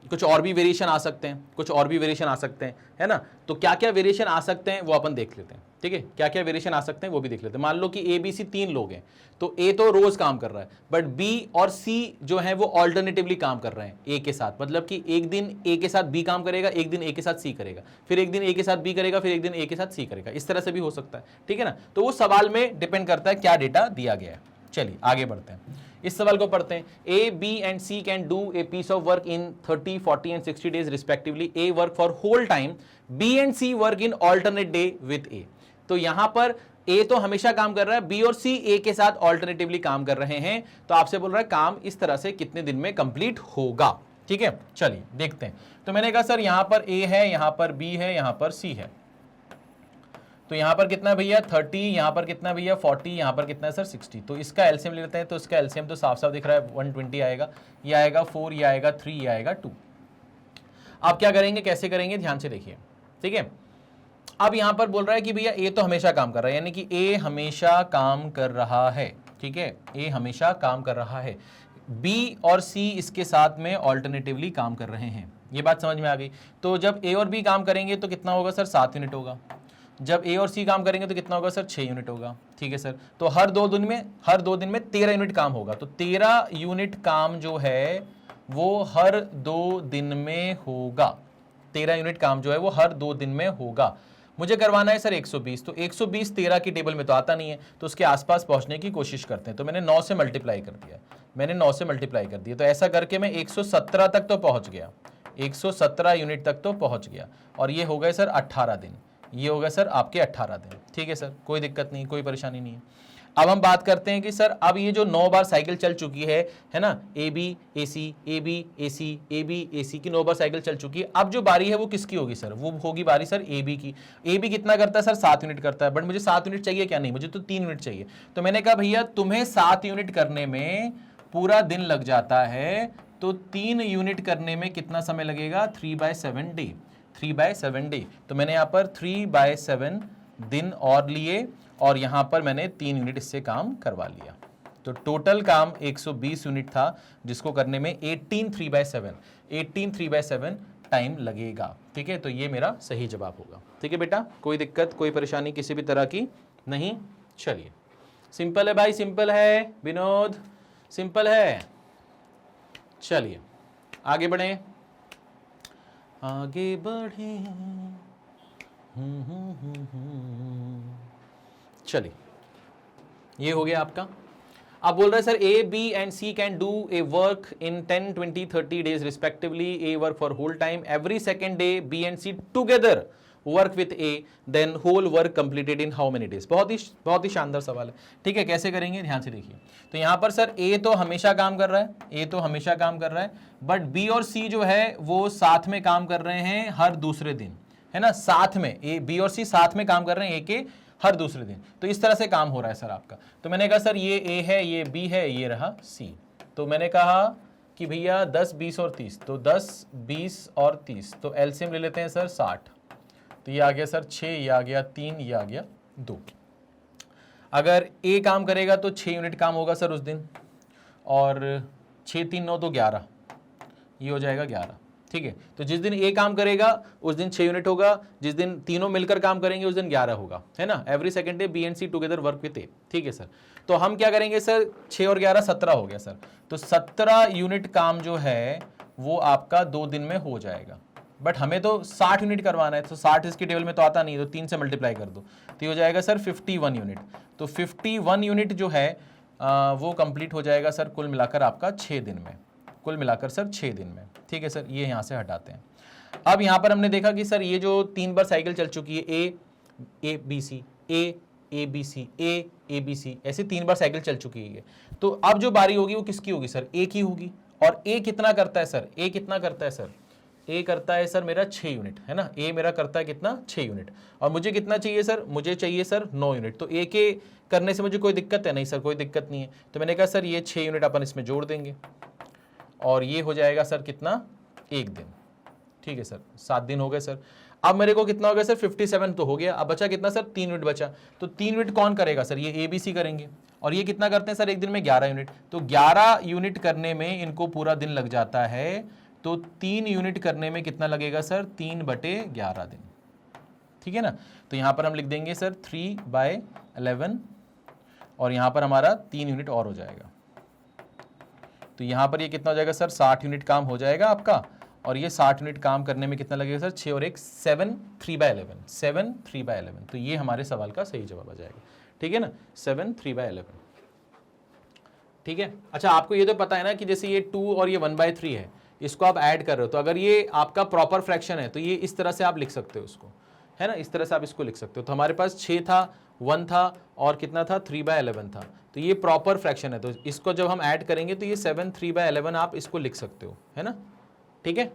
कुछ और भी वेरिएशन आ सकते हैं, कुछ और भी वेरिएशन आ सकते हैं, है ना। तो क्या क्या वेरिएशन आ सकते हैं वो अपन देख लेते हैं, ठीक है, क्या क्या वेरिएशन आ सकते हैं वो भी देख लेते हैं। मान लो कि ए बी सी 3 लोग हैं, तो ए तो रोज काम कर रहा है, बट बी और सी जो है वो ऑल्टरनेटिवली काम कर रहे हैं ए के साथ। मतलब कि एक दिन ए के साथ बी काम करेगा, एक दिन ए के साथ सी करेगा, फिर एक दिन ए के साथ बी करेगा, फिर एक दिन ए के साथ सी करेगा। इस तरह से भी हो सकता है, ठीक है ना। तो वो सवाल में डिपेंड करता है क्या डेटा दिया गया है। चलिए आगे बढ़ते हैं, इस सवाल को पढ़ते हैं। A B and C can do a piece of work in 30, 40 and 60 days respectively. A work for whole time, B and C work in alternate day with A. तो यहां पर ए तो हमेशा काम कर रहा है, बी और सी ए के साथ ऑल्टरनेटिवली काम कर रहे हैं। तो आपसे बोल रहा है काम इस तरह से कितने दिन में कंप्लीट होगा, ठीक है। चलिए देखते हैं। तो मैंने कहा सर यहां पर ए है, यहां पर बी है, यहां पर सी है। तो यहां पर कितना भैया 30, यहां पर कितना भैया 40, यहां पर कितना है सर 60। तो इसका एलसीएम ले लेते हैं। तो इसका एलसीएम तो साफ साफ दिख रहा है 120 आएगा, ये आएगा 4, ये आएगा 3, ये आएगा 2। आप क्या करेंगे, कैसे करेंगे, ध्यान से देखिए, ठीक है। अब यहां पर बोल रहा है कि भैया ए तो हमेशा काम कर रहा है, यानी कि ए हमेशा काम कर रहा है, ठीक है, ए हमेशा काम कर रहा है। बी और सी इसके साथ में ऑल्टरनेटिवली काम कर रहे हैं। ये बात समझ में आ गई। तो जब ए और बी काम करेंगे तो कितना होगा सर 7 यूनिट होगा। जब ए और सी काम करेंगे तो कितना होगा सर 6 यूनिट होगा, ठीक है सर। तो हर दो दिन में 13 यूनिट काम होगा। तो 13 यूनिट काम जो है वो हर 2 दिन में होगा। 13 यूनिट काम जो है वो हर 2 दिन में होगा। मुझे करवाना है सर 120। तो 120 13 की टेबल में तो आता नहीं है, तो उसके आसपास पहुंचने की कोशिश करते हैं। तो मैंने 9 से मल्टीप्लाई कर दिया, मैंने 9 से मल्टीप्लाई कर दिया। तो ऐसा करके मैं 117 तक तो पहुंच गया, 117 यूनिट तक तो पहुंच गया। और ये हो गए सर 18 दिन, ये हो गए सर आपके 18 दिन, ठीक है सर। कोई दिक्कत नहीं, कोई परेशानी नहीं है। अब हम बात करते हैं कि सर अब ये जो 9 बार साइकिल चल चुकी है ना, A B A C, A B A C, A B A C की 9 बार साइकिल चल चुकी है। अब जो बारी है वो किसकी होगी सर, वो होगी बारी सर ए बी की। ए बी कितना करता है सर 7 यूनिट करता है, बट मुझे 7 यूनिट चाहिए क्या, नहीं मुझे तो 3 यूनिट चाहिए। तो मैंने कहा भैया तुम्हें 7 यूनिट करने में पूरा दिन लग जाता है, तो 3 यूनिट करने में कितना समय लगेगा, 3/7 डे, 3/7 डे। तो मैंने यहाँ पर 3/7 दिन और लिए, और यहां पर मैंने 3 यूनिट इससे काम करवा लिया। तो टोटल काम 120 यूनिट था, जिसको करने में 18 3/7 टाइम लगेगा, ठीक है। तो ये मेरा सही जवाब होगा, ठीक है बेटा। कोई दिक्कत, कोई परेशानी किसी भी तरह की नहीं। चलिए सिंपल है भाई, सिंपल है विनोद, सिंपल है। चलिए आगे बढ़े, आगे बढ़े। चलिए ये हो गया आपका। अब बोल रहे हैं sir A B and C can do a work in 10, 20, 30 days respectively. A work for whole time, every second day B and C together work with A, then whole work completed in how many days. बहुत ही शानदार सवाल है, ठीक है। कैसे करेंगे ध्यान से देखिए। तो यहां पर सर ए तो हमेशा काम कर रहा है, ए तो हमेशा काम कर रहा है, बट बी और सी जो है वो साथ में काम कर रहे हैं हर दूसरे दिन, है ना। साथ में ए बी और सी साथ में काम कर रहे हैं ए के हर दूसरे दिन। तो इस तरह से काम हो रहा है सर आपका। तो मैंने कहा सर ये ए है, ये बी है, ये रहा सी। तो मैंने कहा कि भैया 10, 20 और 30, तो 10, 20 और 30, तो एलसीएम ले लेते हैं सर 60। तो ये आ गया सर 6, ये आ गया 3, ये आ गया 2। अगर ए काम करेगा तो 6 यूनिट काम होगा सर उस दिन, और 6, 3, 9 तो 11, ये हो जाएगा 11, ठीक है। तो जिस दिन ए काम करेगा उस दिन 6 यूनिट होगा, जिस दिन तीनों मिलकर काम करेंगे उस दिन 11 होगा, है ना। Every second day B and C together work with A, ठीक है सर। तो हम क्या करेंगे सर, 6 और 11 17 हो गया सर। तो 17 यूनिट काम जो है वो आपका 2 दिन में हो जाएगा, बट हमें तो 60 यूनिट करवाना है। तो 60 इसकी टेबल में तो आता नहीं, तो 3 से मल्टीप्लाई कर दो, तो ये हो जाएगा सर 51 यूनिट। तो 51 यूनिट जो है वो कंप्लीट हो जाएगा सर कुल मिलाकर आपका 6 दिन में, कुल मिलाकर सर 6 दिन में, ठीक है सर। ये यहाँ से हटाते हैं। अब यहाँ पर हमने देखा कि सर ये जो 3 बार साइकिल चल चुकी है, A B C, A B C, A B C, ऐसे 3 बार साइकिल चल चुकी है। तो अब जो बारी होगी वो किसकी होगी सर, ए की होगी। और ए कितना करता है सर, ए कितना करता है सर, ए करता है सर मेरा 6 यूनिट, है ना। ए मेरा करता है कितना, 6 यूनिट। और मुझे कितना चाहिए सर, मुझे चाहिए सर 9 यूनिट। तो ए के करने से मुझे कोई दिक्कत है नहीं सर, कोई दिक्कत नहीं है। तो मैंने कहा सर ये 6 यूनिट अपन इसमें जोड़ देंगे, और ये हो जाएगा सर कितना, 1 दिन, ठीक है सर। 7 दिन हो गए सर। अब मेरे को कितना हो गया सर, 57 तो हो गया। अब बचा कितना सर, 3 यूनिट बचा। तो 3 यूनिट कौन करेगा सर, ये ए बी सी करेंगे। और ये कितना करते हैं सर एक दिन में, 11 यूनिट। तो 11 यूनिट करने में इनको पूरा दिन लग जाता है। तो 3 यूनिट करने में कितना लगेगा सर, 3/11 दिन, ठीक है ना। तो यहाँ पर हम लिख देंगे सर 3/11 और यहाँ पर हमारा 3 यूनिट और हो जाएगा। तो यहाँ पर ये कितना हो जाएगा सर 60 यूनिट काम हो जाएगा आपका, और ये 60 यूनिट काम करने में कितना लगेगा सर 6 और 1 7 3/11 7 3/11। तो ये हमारे सवाल का सही जवाब आ जाएगा, ठीक है ना, 7 3/11। ठीक है। अच्छा, आपको ये तो पता है ना कि जैसे ये 2 और ये 1/3 है, इसको आप ऐड कर रहे हो, तो अगर ये आपका प्रॉपर फ्रैक्शन है तो ये इस तरह से आप लिख सकते हो उसको, है ना, इस तरह से आप इसको लिख सकते हो। तो हमारे पास 6 था, 1 था और कितना था 3/11 था, तो ये प्रॉपर फ्रैक्शन है, तो इसको जब हम ऐड करेंगे तो ये 7 3/11 आप इसको लिख सकते हो, है ना। ठीक है,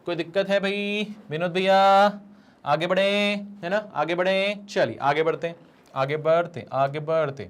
कोई दिक्कत है भाई विनोद भैया? आगे बढ़े, है ना, आगे बढ़े, चलिए आगे बढ़ते हैं, आगे बढ़ते आगे बढ़ते।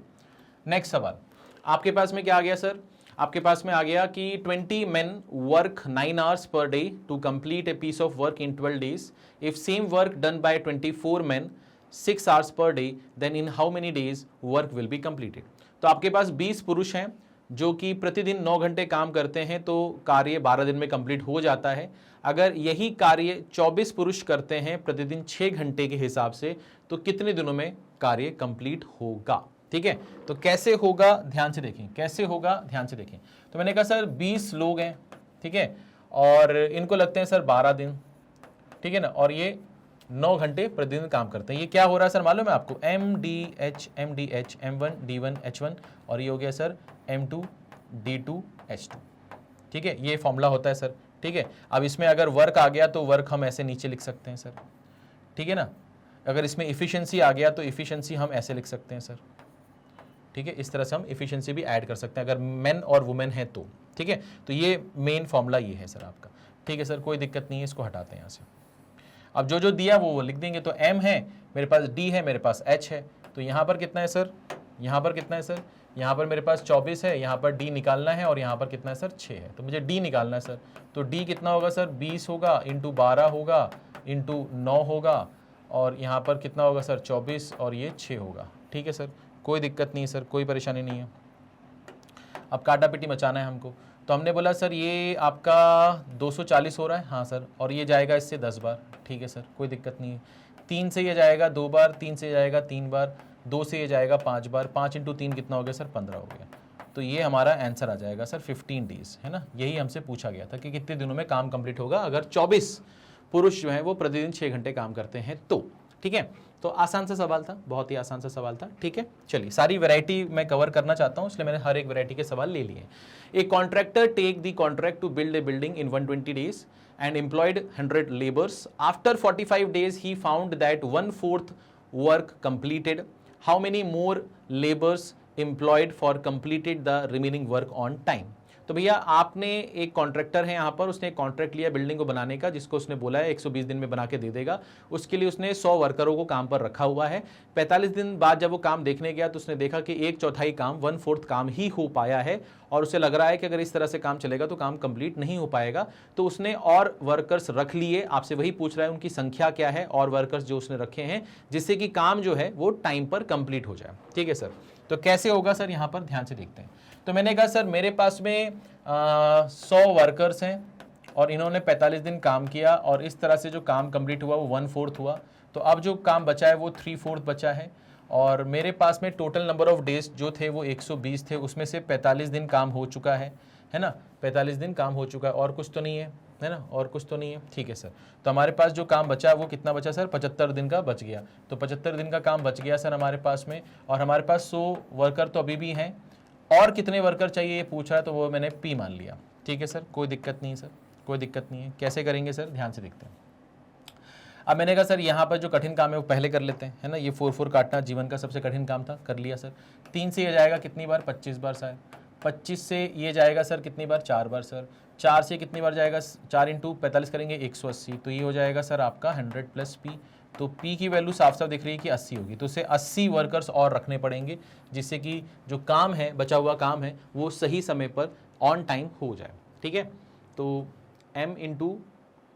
नेक्स्ट सवाल आपके पास में क्या आ गया सर? आपके पास में आ गया कि 20 men work 9 hours per day to complete a piece of work in 12 days. If same work done by 24 men 6 hours per day, then in how many days work will be completed? तो आपके पास 20 पुरुष हैं जो कि प्रतिदिन 9 घंटे काम करते हैं, तो कार्य 12 दिन में कंप्लीट हो जाता है। अगर यही कार्य 24 पुरुष करते हैं प्रतिदिन 6 घंटे के हिसाब से, तो कितने दिनों में कार्य कंप्लीट होगा? ठीक है, तो कैसे होगा ध्यान से देखें, कैसे होगा ध्यान से देखें। तो मैंने कहा सर 20 लोग हैं, ठीक है, और इनको लगते हैं सर 12 दिन, ठीक है ना, और ये 9 घंटे प्रतिदिन काम करते हैं। ये क्या हो रहा है सर मालूम है आपको? MDH M1 D1 H1 और ये हो गया सर M2 D2 H2, ठीक है, ये फॉर्मूला होता है सर। ठीक है, अब इसमें अगर वर्क आ गया तो वर्क हम ऐसे नीचे लिख सकते हैं सर, ठीक है ना। अगर इसमें इफिशियंसी आ गया तो इफिशियंसी हम ऐसे लिख सकते हैं सर, ठीक है, इस तरह से हम इफिशियंसी भी ऐड कर सकते हैं अगर मेन और वुमेन है तो, ठीक है। तो ये मेन फॉर्मूला ये है सर आपका, ठीक है सर, कोई दिक्कत नहीं है, इसको हटाते हैं यहाँ से। अब जो जो दिया वो लिख देंगे। तो M है मेरे पास, D है मेरे पास, H है, तो यहाँ पर कितना है सर, यहाँ पर कितना है सर, यहाँ पर मेरे पास 24 है, यहाँ पर D निकालना है और यहाँ पर कितना है सर 6 है, तो मुझे D निकालना है सर। तो D कितना होगा सर 20 होगा इंटू 12 होगा इंटू 9 होगा, और यहाँ पर कितना होगा सर 24 और ये 6 होगा, ठीक है सर, कोई दिक्कत नहीं है सर, कोई परेशानी नहीं है। अब काटा पिटी मचाना है हमको, तो हमने बोला सर ये आपका 240 हो रहा है, हाँ सर, और ये जाएगा इससे 10 बार, ठीक है सर, कोई दिक्कत नहीं है। 3 से ये जाएगा 2 बार, 3 से जाएगा 3 बार, 2 से ये जाएगा 5 बार, 5 इंटू 3 कितना हो गया सर 15 हो गया। तो ये हमारा आंसर आ जाएगा सर 15 डेज, है ना। यही हमसे पूछा गया था कि कितने दिनों में काम कंप्लीट होगा अगर 24 पुरुष जो हैं वो प्रतिदिन 6 घंटे काम करते हैं तो, ठीक है। तो आसान सा सवाल था, बहुत ही आसान सा सवाल था, ठीक है। चलिए, सारी वैरायटी मैं कवर करना चाहता हूं, इसलिए मैंने हर एक वैरायटी के सवाल ले लिए। A contractor take the contract to build a building in 120 days and employed 100 laborers. After 45 days he found that 1/4 work completed. How many more laborers employed for completed the remaining work on time? तो भैया आपने एक contractor है यहाँ पर, उसने एक contract लिया बिल्डिंग को बनाने का, जिसको उसने बोला है 120 दिन में बना के दे देगा। उसके लिए उसने 100 वर्करों को काम पर रखा हुआ है। 45 दिन बाद जब वो काम देखने गया तो उसने देखा कि 1/4 काम 1/4 काम ही हो पाया है, और उसे लग रहा है कि अगर इस तरह से काम चलेगा तो काम कंप्लीट नहीं हो पाएगा। तो उसने और वर्कर्स रख लिए। आपसे वही पूछ रहा है उनकी संख्या क्या है और वर्कर्स जो उसने रखे हैं, जिससे कि काम जो है वो टाइम पर कंप्लीट हो जाए, ठीक है सर। तो कैसे होगा सर, यहाँ पर ध्यान से देखते हैं। तो मैंने कहा सर मेरे पास में 100 वर्कर्स हैं और इन्होंने 45 दिन काम किया, और इस तरह से जो काम कंप्लीट हुआ वो 1/4 हुआ। तो अब जो काम बचा है वो 3/4 बचा है, और मेरे पास में टोटल नंबर ऑफ डेज जो थे वो 120 थे, उसमें से 45 दिन काम हो चुका है ना, 45 दिन काम हो चुका है, और कुछ तो नहीं है ना, और कुछ तो नहीं है, ठीक है सर। तो हमारे पास जो काम बचा वो कितना बचा सर, 75 दिन का बच गया। तो 75 दिन का काम बच गया सर हमारे पास में, और हमारे पास 100 वर्कर तो अभी भी हैं, और कितने वर्कर चाहिए ये पूछ रहा है, तो वो मैंने P मान लिया, ठीक है सर, कोई दिक्कत नहीं है सर, कोई दिक्कत नहीं है। कैसे करेंगे सर, ध्यान से देखते हैं। अब मैंने कहा सर यहाँ पर जो कठिन काम है वो पहले कर लेते हैं, है ना। ये 4/4 काटना जीवन का सबसे कठिन काम था, कर लिया सर। 3 से ये जाएगा कितनी बार, 25 बार सर। 25 से ये जाएगा सर कितनी बार, 4 बार सर। 4 से कितनी बार जाएगा, 4 इंटू 45 करेंगे 180, तो ये हो जाएगा सर आपका 100 + P। तो P की वैल्यू साफ साफ दिख रही है कि 80 होगी, तो उसे 80 वर्कर्स और रखने पड़ेंगे, जिससे कि जो काम है, बचा हुआ काम है, वो सही समय पर ऑन टाइम हो जाए, ठीक है। तो M इंटू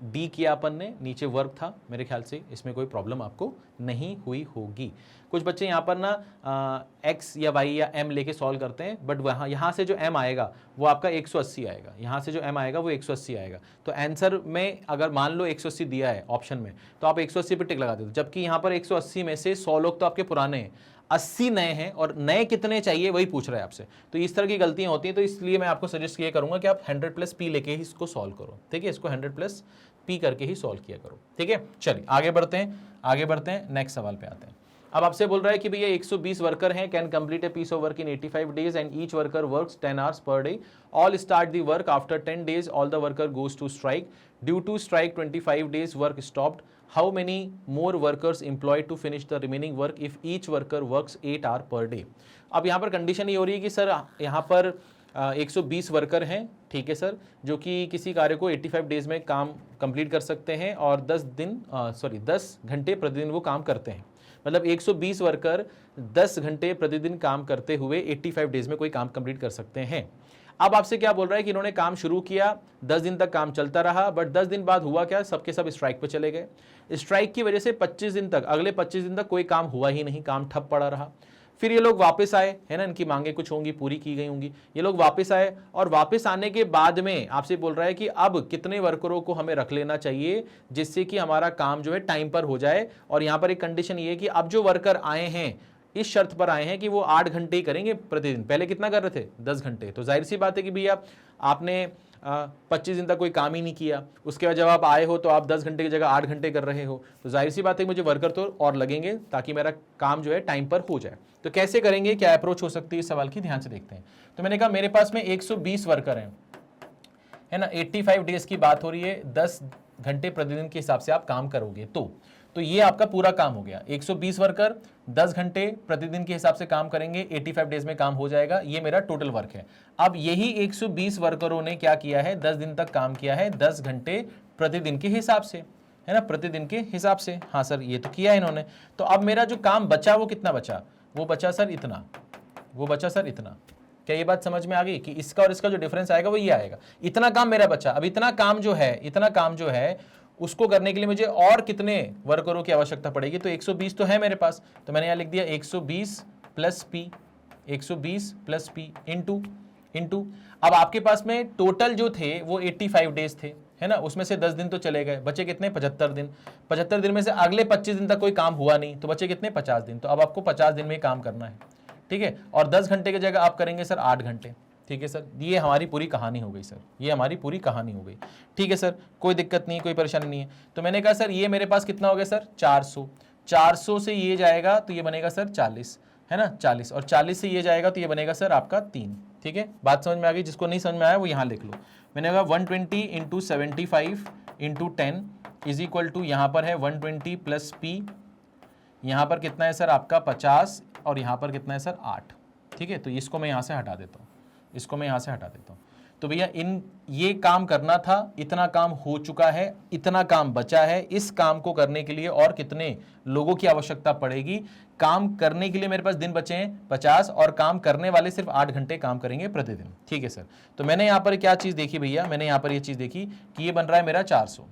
डी किया अपन ने, नीचे वर्क था, मेरे ख्याल से इसमें कोई प्रॉब्लम आपको नहीं हुई होगी। कुछ बच्चे यहाँ पर ना एक्स या वाई या एम लेके सॉल्व करते हैं, बट वहाँ यहाँ से जो एम आएगा वो आपका 180 आएगा, यहाँ से जो एम आएगा वो 180 आएगा। तो आंसर में अगर मान लो 180 दिया है ऑप्शन में, तो आप 180 पे टिक लगा देते हो, जबकि यहाँ पर 180 में से 100 लोग तो आपके पुराने हैं, 80 नए हैं, और नए कितने चाहिए वही पूछ रहा है आपसे। तो इस तरह की गलतियां होती हैं, तो इसलिए मैं आपको सजेस्ट ये करूंगा कि आप 100 प्लस पी लेके ही इसको सॉल्व करो, ठीक है, इसको 100 प्लस पी करके ही सॉल्व किया करो, ठीक है। चलिए आगे बढ़ते हैं, नेक्स्ट सवाल पे आते हैं। अब आपसे बोल रहा है कि भैया 120 वर्कर हैं, can complete a piece of work in 85 days and each worker works 10 hours per day, all start the work after 10 days, all the worker goes to strike, due to strike 25 days work stopped, how many more workers employed to finish the remaining work if each worker works 8 hour per day. अब यहाँ पर condition ये हो रही है कि sir यहाँ पर 120 वर्कर हैं, ठीक है सर, जो कि किसी कार्य को 85 डेज में काम कंप्लीट कर सकते हैं और 10 घंटे प्रतिदिन वो काम करते हैं। मतलब 120 वर्कर 10 घंटे प्रतिदिन काम करते हुए 85 डेज में कोई काम कंप्लीट कर सकते हैं। अब आपसे क्या बोल रहा है कि इन्होंने काम शुरू किया, 10 दिन तक काम चलता रहा, बट 10 दिन बाद हुआ क्या, सबके सब स्ट्राइक पे चले गए। स्ट्राइक की वजह से 25 दिन तक, अगले 25 दिन तक कोई काम हुआ ही नहीं, काम ठप पड़ा रहा। फिर ये लोग वापस आए, है ना, इनकी मांगे कुछ होंगी, पूरी की गई होंगी, ये लोग वापस आए, और वापस आने के बाद में आपसे बोल रहा है कि अब कितने वर्करों को हमें रख लेना चाहिए जिससे कि हमारा काम जो है टाइम पर हो जाए। और यहाँ पर एक कंडीशन ये है कि अब जो वर्कर आए हैं इस शर्त पर आए हैं कि वो 8 घंटे ही करेंगे प्रतिदिन, पहले कितना कर रहे थे 10 घंटे। तो जाहिर सी बात है कि भैया आपने 25 दिन तक कोई काम ही नहीं किया, उसके बाद जब आप आए हो तो आप 10 घंटे की जगह 8 घंटे कर रहे हो, तो जाहिर सी बात है मुझे वर्कर तो और लगेंगे ताकि मेरा काम जो है टाइम पर हो जाए। तो कैसे करेंगे, क्या अप्रोच हो सकती है इस सवाल की, ध्यान से देखते हैं। तो मैंने कहा मेरे पास में 120 वर्कर हैं, है ना, 85 डेज की बात हो रही है, 10 घंटे प्रतिदिन के हिसाब से आप काम करोगे तो ये आपका पूरा काम हो गया। 120 वर्कर 10 घंटे प्रतिदिन के हिसाब से काम करेंगे, 85 डेज में काम हो जाएगा, ये मेरा टोटल वर्क है। अब यही 120 वर्करों ने क्या किया है, 10 दिन तक काम किया है 10 घंटे प्रतिदिन के हिसाब से, है ना, प्रतिदिन के हिसाब से। हाँ सर ये तो किया है इन्होंने। तो अब मेरा जो काम बचा वो कितना बचा, वो बचा सर इतना, वो बचा सर इतना। क्या ये बात समझ में आ गई कि इसका और इसका जो डिफरेंस आएगा वो ये आएगा, इतना काम मेरा बचा। अब इतना काम जो है उसको करने के लिए मुझे और कितने वर्करों की आवश्यकता पड़ेगी, तो 120 तो है मेरे पास, तो मैंने यहां लिख दिया 120 plus P, 120 plus P into अब आपके पास में टोटल जो थे वो 85 डेज थे, है ना, उसमें से 10 दिन तो चले गए, बचे कितने 75 दिन। 75 दिन में से अगले 25 दिन तक कोई काम हुआ नहीं, तो बचे कितने 50 दिन। तो अब आपको 50 दिन में ही काम करना है, ठीक है, और 10 घंटे की जगह आप करेंगे सर 8 घंटे, ठीक है सर। ये हमारी पूरी कहानी हो गई सर, ये हमारी पूरी कहानी हो गई, ठीक है सर, कोई दिक्कत नहीं, कोई परेशानी नहीं है। तो मैंने कहा सर ये मेरे पास कितना हो गया सर 400 से ये जाएगा तो ये बनेगा सर 40, है ना, 40, और 40 से ये जाएगा तो ये बनेगा सर आपका 3, ठीक है। बात समझ में आ गई, जिसको नहीं समझ में आया वो यहाँ लिख लो। मैंने कहा 120 into 75 into 10 is equal to, यहाँ पर है 120 प्लस पी, यहाँ पर कितना है सर आपका 50, और यहाँ पर कितना है सर 8, ठीक है। तो इसको मैं यहाँ से हटा देता हूँ, इसको मैं यहाँ से हटा देता हूँ। तो भैया ये काम करना था, इतना काम हो चुका है, इतना काम बचा है, इस काम को करने के लिए और कितने लोगों की आवश्यकता पड़ेगी। काम करने के लिए मेरे पास दिन बचे हैं 50, और काम करने वाले सिर्फ 8 घंटे काम करेंगे प्रतिदिन, ठीक है सर। तो मैंने यहाँ पर क्या चीज़ देखी भैया, मैंने यहाँ पर ये चीज़ देखी कि ये बन रहा है मेरा 400,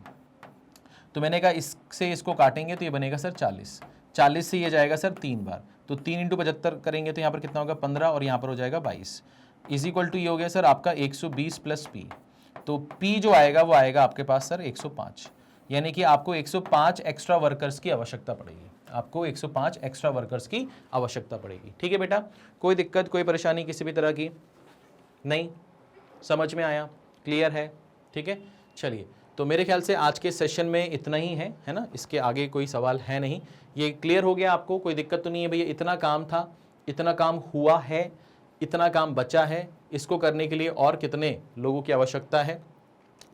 तो मैंने कहा इससे इसको काटेंगे तो ये बनेगा सर 40, 40 से ये जाएगा सर 3 बार, तो 3 इंटू 75 करेंगे तो यहाँ पर कितना होगा 15, और यहाँ पर हो जाएगा 22, इज इक्वल टू ये हो गया सर आपका 120 प्लस पी। तो पी जो आएगा वो आएगा आपके पास सर 105, यानी कि आपको 105 एक्स्ट्रा वर्कर्स की आवश्यकता पड़ेगी, आपको 105 एक्स्ट्रा वर्कर्स की आवश्यकता पड़ेगी, ठीक है बेटा। कोई दिक्कत, कोई परेशानी किसी भी तरह की नहीं, समझ में आया, क्लियर है, ठीक है। चलिए, तो मेरे ख्याल से आज के सेशन में इतना ही है ना, इसके आगे कोई सवाल है नहीं, ये क्लियर हो गया आपको, कोई दिक्कत तो नहीं है भैया। इतना काम था, इतना काम हुआ है, इतना काम बचा है, इसको करने के लिए और कितने लोगों की आवश्यकता है।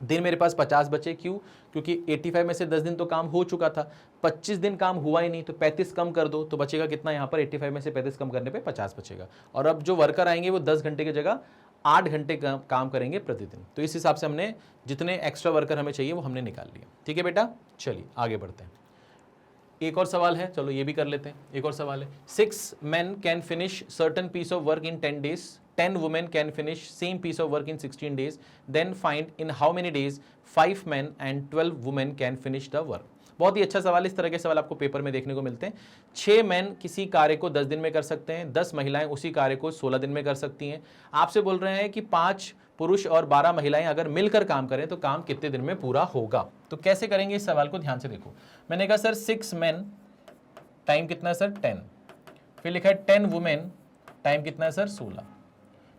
दिन मेरे पास 50 बचे, क्यों, क्योंकि 85 में से 10 दिन तो काम हो चुका था, 25 दिन काम हुआ ही नहीं, तो 35 कम कर दो तो बचेगा कितना, यहाँ पर 85 में से 35 कम करने पे 50 बचेगा। और अब जो वर्कर आएंगे वो 10 घंटे की जगह 8 घंटे काम करेंगे प्रतिदिन। तो इस हिसाब से हमने जितने एक्स्ट्रा वर्कर हमें चाहिए वो हमने निकाल लिया, ठीक है बेटा। चलिए आगे बढ़ते हैं, एक और सवाल है, चलो ये भी कर लेते हैं। एक और सवाल है, 6 men can finish certain piece of work in 10 days 10 women can finish same piece of work in 16 days, then find in how many days 5 men and 12 women can finish the work. बहुत ही अच्छा सवाल, इस तरह के सवाल आपको paper में देखने को मिलते हैं। 6 मैन किसी कार्य को 10 दिन में कर सकते हैं, 10 महिलाएं उसी कार्य को 16 दिन में कर सकती हैं। आपसे बोल रहे हैं कि 5 पुरुष और 12 महिलाएं अगर मिलकर काम करें तो काम कितने दिन में पूरा होगा। तो कैसे करेंगे इस सवाल को, ध्यान से देखो। मैंने कहा सर 6 मैन टाइम कितना है सर 10, फिर लिखा है 10 वुमेन टाइम कितना है सर 16।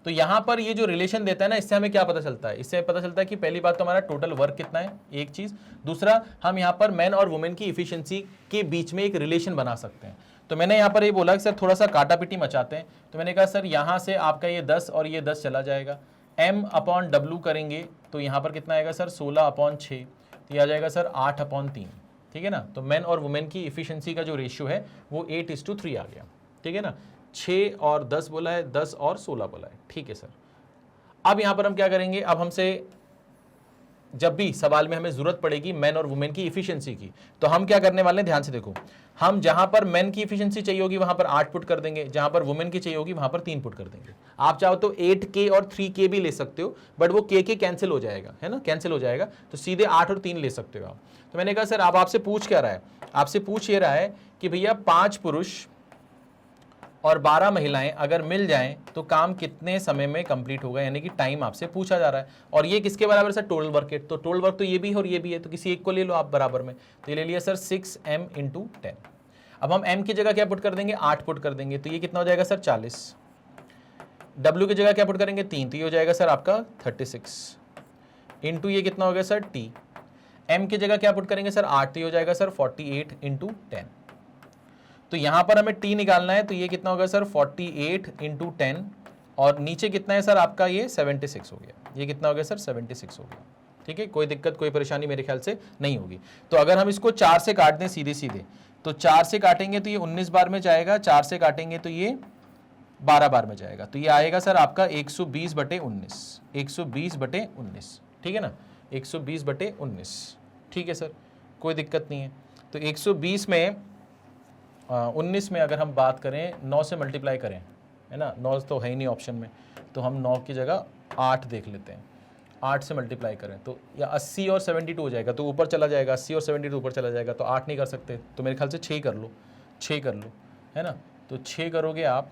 तो यहां पर ये जो रिलेशन देता है ना, इससे हमें क्या पता चलता है, इससे पता चलता है कि पहली बात तो हमारा टोटल वर्क कितना है, एक चीज। दूसरा, हम यहां पर मैन और वुमेन की इफिशिएंसी के बीच में एक रिलेशन बना सकते हैं। तो मैंने यहां पर ये बोला कि सर थोड़ा सा काटा पिटी मचाते हैं। तो मैंने कहा सर यहां से आपका ये 10 और ये 10 चला जाएगा, m/w करेंगे तो यहां पर कितना आएगा सर 16/6, तो ये आ जाएगा सर 8/3, ठीक है ना। तो मैन और वुमेन की इफिशिएंसी का जो रेशियो है वो 8:3 आ गया, ठीक है ना। 6 और 10 बोला है, 10 और 16 बोला है, ठीक है सर। अब यहां पर हम क्या करेंगे, अब हमसे जब भी सवाल में हमें जरूरत पड़ेगी मैन और वुमेन की इफिशिएंसी की, तो हम क्या करने वाले हैं, ध्यान से देखो। हम जहां पर मैन की इफिशिएंसी चाहिए होगी वहां पर 8 पुट कर देंगे, जहां पर वुमेन की चाहिए होगी वहां पर 3 पुट कर देंगे। आप चाहो तो 8K और 3K भी ले सकते हो, बट वो K कैंसिल हो जाएगा, है ना, कैंसिल हो जाएगा, तो सीधे 8 और 3 ले सकते हो आप। तो मैंने कहा सर अब आपसे पूछ क्या रहा है, आपसे पूछ ये रहा है कि भैया 5 पुरुष और 12 महिलाएं अगर मिल जाएं तो काम कितने समय में कंप्लीट होगा, यानी कि टाइम आपसे पूछा जा रहा है। और ये किसके बराबर सर, टोटल वर्क है। तो टोटल वर्क तो ये भी है और ये भी है, तो किसी एक को ले लो आप बराबर में। तो ये ले लिया सर 6m × 10। अब हम m की जगह क्या पुट कर देंगे, 8 पुट कर देंगे, तो ये कितना हो जाएगा सर 40। w की जगह क्या पुट करेंगे 3, तो ये हो जाएगा सर आपका 36 इंटू ये कितना हो गया सर t। m की जगह क्या पुट करेंगे सर 8, तो ये हो जाएगा सर 48 × 10। तो यहां पर हमें t निकालना है, तो ये कितना होगा सर 48 × 10, और नीचे कितना है सर आपका ये 76 हो गया। ये कितना हो गया सर 76 हो गया, ठीक है। कोई दिक्कत कोई परेशानी मेरे ख्याल से नहीं होगी। तो अगर हम इसको 4 से काट दें सीधे सीधे, तो 4 से काटेंगे तो ये 19 बार में जाएगा, 4 से काटेंगे तो ये 12 बार में जाएगा, तो ये आएगा सर आपका 120/19, 120/19, ठीक है ना, 120/19, ठीक है सर, कोई दिक्कत नहीं है। तो 120 में 19 में अगर हम बात करें 9 से मल्टीप्लाई करें, है ना, 9 तो है ही नहीं ऑप्शन में, तो हम 9 की जगह 8 देख लेते हैं। 8 से मल्टीप्लाई करें तो या 80 और 72 हो जाएगा, तो ऊपर चला जाएगा, 80 और 72 ऊपर चला जाएगा, तो 8 नहीं कर सकते, तो मेरे ख्याल से 6 कर लो, 6 कर लो, है ना। तो 6 करोगे आप,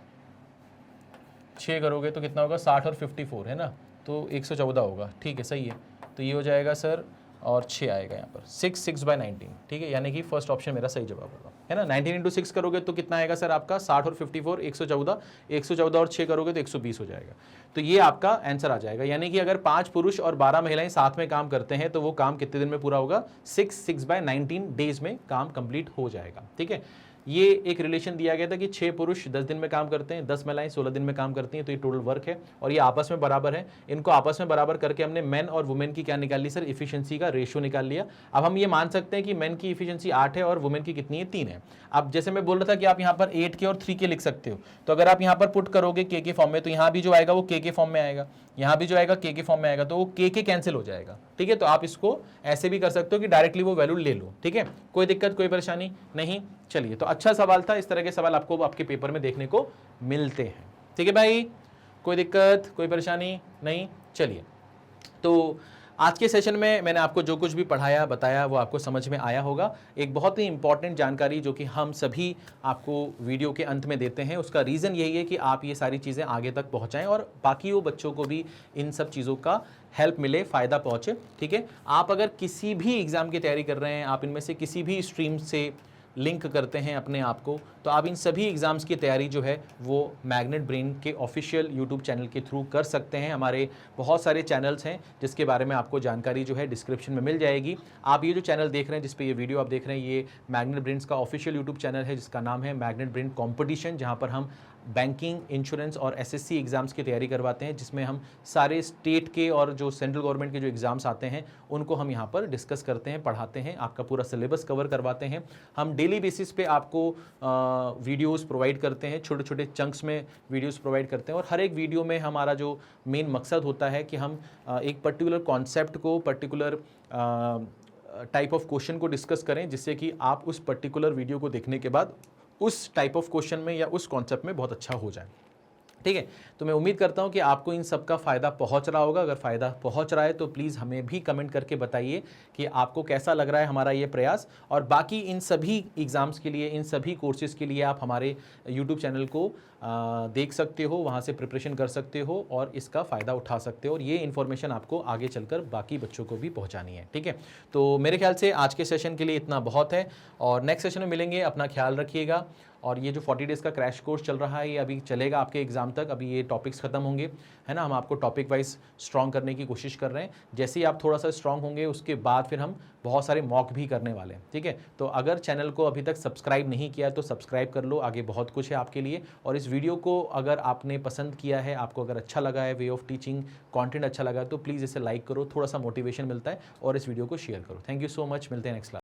6 करोगे तो कितना होगा 60 और 54, है ना, तो 114 होगा, ठीक है, सही है। तो ये हो जाएगा सर, और 6 आएगा यहाँ पर, 6/19, ठीक है, यानी कि फर्स्ट ऑप्शन मेरा सही जवाब होगा, है ना। 19 × 6 करोगे तो कितना आएगा सर आपका 60 और 54, 114, 114 और 6 करोगे तो 120 हो जाएगा। तो ये आपका आंसर आ जाएगा, यानी कि अगर 5 पुरुष और 12 महिलाएं साथ में काम करते हैं तो वो काम कितने दिन में पूरा होगा, 6/19 डेज में काम कंप्लीट हो जाएगा, ठीक है। ये एक रिलेशन दिया गया था कि 6 पुरुष 10 दिन में काम करते हैं, 10 महिलाएं 16 दिन में काम करती हैं, तो ये टोटल वर्क है और ये आपस में बराबर है। इनको आपस में बराबर करके हमने मैन और वुमेन की क्या निकाल ली सर, इफिशिएंसी का रेशियो निकाल लिया। अब हम ये मान सकते हैं कि मैन की इफिशिएंसी 8 है और वुमेन की कितनी है, 3 है। अब जैसे मैं बोल रहा था कि आप यहाँ पर 8K और 3K लिख सकते हो, तो अगर आप यहाँ पर पुट करोगे K के फॉर्म में, तो यहाँ भी जो आएगा वो K के फॉर्म में आएगा, यहाँ भी जो आएगा K के फॉर्म में आएगा, तो वो K कैंसिल हो जाएगा, ठीक है। तो आप इसको ऐसे भी कर सकते हो कि डायरेक्टली वो वैल्यू ले लो, ठीक है, कोई दिक्कत कोई परेशानी नहीं। चलिए, तो अच्छा सवाल था, इस तरह के सवाल आपको आपके पेपर में देखने को मिलते हैं, ठीक है भाई, कोई दिक्कत कोई परेशानी नहीं। चलिए, तो आज के सेशन में मैंने आपको जो कुछ भी पढ़ाया बताया वो आपको समझ में आया होगा। एक बहुत ही इंपॉर्टेंट जानकारी जो कि हम सभी आपको वीडियो के अंत में देते हैं, उसका रीज़न यही है कि आप ये सारी चीज़ें आगे तक पहुंचाएं और बाकी वो बच्चों को भी इन सब चीज़ों का हेल्प मिले, फ़ायदा पहुंचे, ठीक है। आप अगर किसी भी एग्ज़ाम की तैयारी कर रहे हैं, आप इनमें से किसी भी स्ट्रीम से लिंक करते हैं अपने आप को, तो आप इन सभी एग्ज़ाम्स की तैयारी जो है वो मैग्नेट ब्रेन के ऑफिशियल यूट्यूब चैनल के थ्रू कर सकते हैं। हमारे बहुत सारे चैनल्स हैं जिसके बारे में आपको जानकारी जो है डिस्क्रिप्शन में मिल जाएगी। आप ये जो चैनल देख रहे हैं, जिस पे ये वीडियो आप देख रहे हैं, ये मैग्नेट ब्रेन्स का ऑफिशियल यूट्यूब चैनल है जिसका नाम है मैग्नेट ब्रेन कॉम्पिटिशन, जहाँ पर हम बैंकिंग, इंश्योरेंस और एसएससी एग्ज़ाम्स की तैयारी करवाते हैं, जिसमें हम सारे स्टेट के और जो सेंट्रल गवर्नमेंट के जो एग्ज़ाम्स आते हैं उनको हम यहाँ पर डिस्कस करते हैं, पढ़ाते हैं, आपका पूरा सिलेबस कवर करवाते हैं। हम डेली बेसिस पे आपको वीडियोस प्रोवाइड करते हैं, छोटे छोटे चंक्स में वीडियोस प्रोवाइड करते हैं, और हर एक वीडियो में हमारा जो मेन मकसद होता है कि हम एक पर्टिकुलर कॉन्सेप्ट को, पर्टिकुलर टाइप ऑफ क्वेश्चन को डिस्कस करें, जिससे कि आप उस पर्टिकुलर वीडियो को देखने के बाद उस टाइप ऑफ क्वेश्चन में या उस कॉन्सेप्ट में बहुत अच्छा हो जाए। ठीक है। तो मैं उम्मीद करता हूं कि आपको इन सब का फ़ायदा पहुंच रहा होगा। अगर फ़ायदा पहुंच रहा है तो प्लीज़ हमें भी कमेंट करके बताइए कि आपको कैसा लग रहा है हमारा ये प्रयास। और बाकी इन सभी एग्ज़ाम्स के लिए, इन सभी कोर्सेज़ के लिए आप हमारे यूट्यूब चैनल को देख सकते हो, वहाँ से प्रिपरेशन कर सकते हो और इसका फ़ायदा उठा सकते हो, और ये इन्फॉर्मेशन आपको आगे चलकर बाकी बच्चों को भी पहुँचानी है। ठीक है, तो मेरे ख्याल से आज के सेशन के लिए इतना बहुत है, और नेक्स्ट सेशन में मिलेंगे। अपना ख्याल रखिएगा। और ये जो 40 डेज़ का क्रैश कोर्स चल रहा है, ये अभी चलेगा आपके एग्ज़ाम तक। अभी ये टॉपिक्स ख़त्म होंगे, है ना। हम आपको टॉपिक वाइज स्ट्रॉन्ग करने की कोशिश कर रहे हैं। जैसे ही आप थोड़ा सा स्ट्रॉन्ग होंगे, उसके बाद फिर हम बहुत सारे मॉक भी करने वाले हैं। ठीक है, तो अगर चैनल को अभी तक सब्सक्राइब नहीं किया तो सब्सक्राइब कर लो, आगे बहुत कुछ है आपके लिए। और इस वीडियो को अगर आपने पसंद किया है, आपको अगर अच्छा लगा है, वे ऑफ टीचिंग कंटेंट अच्छा लगा है, तो प्लीज़ इसे लाइक करो, थोड़ा सा मोटिवेशन मिलता है, और इस वीडियो को शेयर करो। थैंक यू सो मच, मिलते हैं नेक्स्ट क्लास।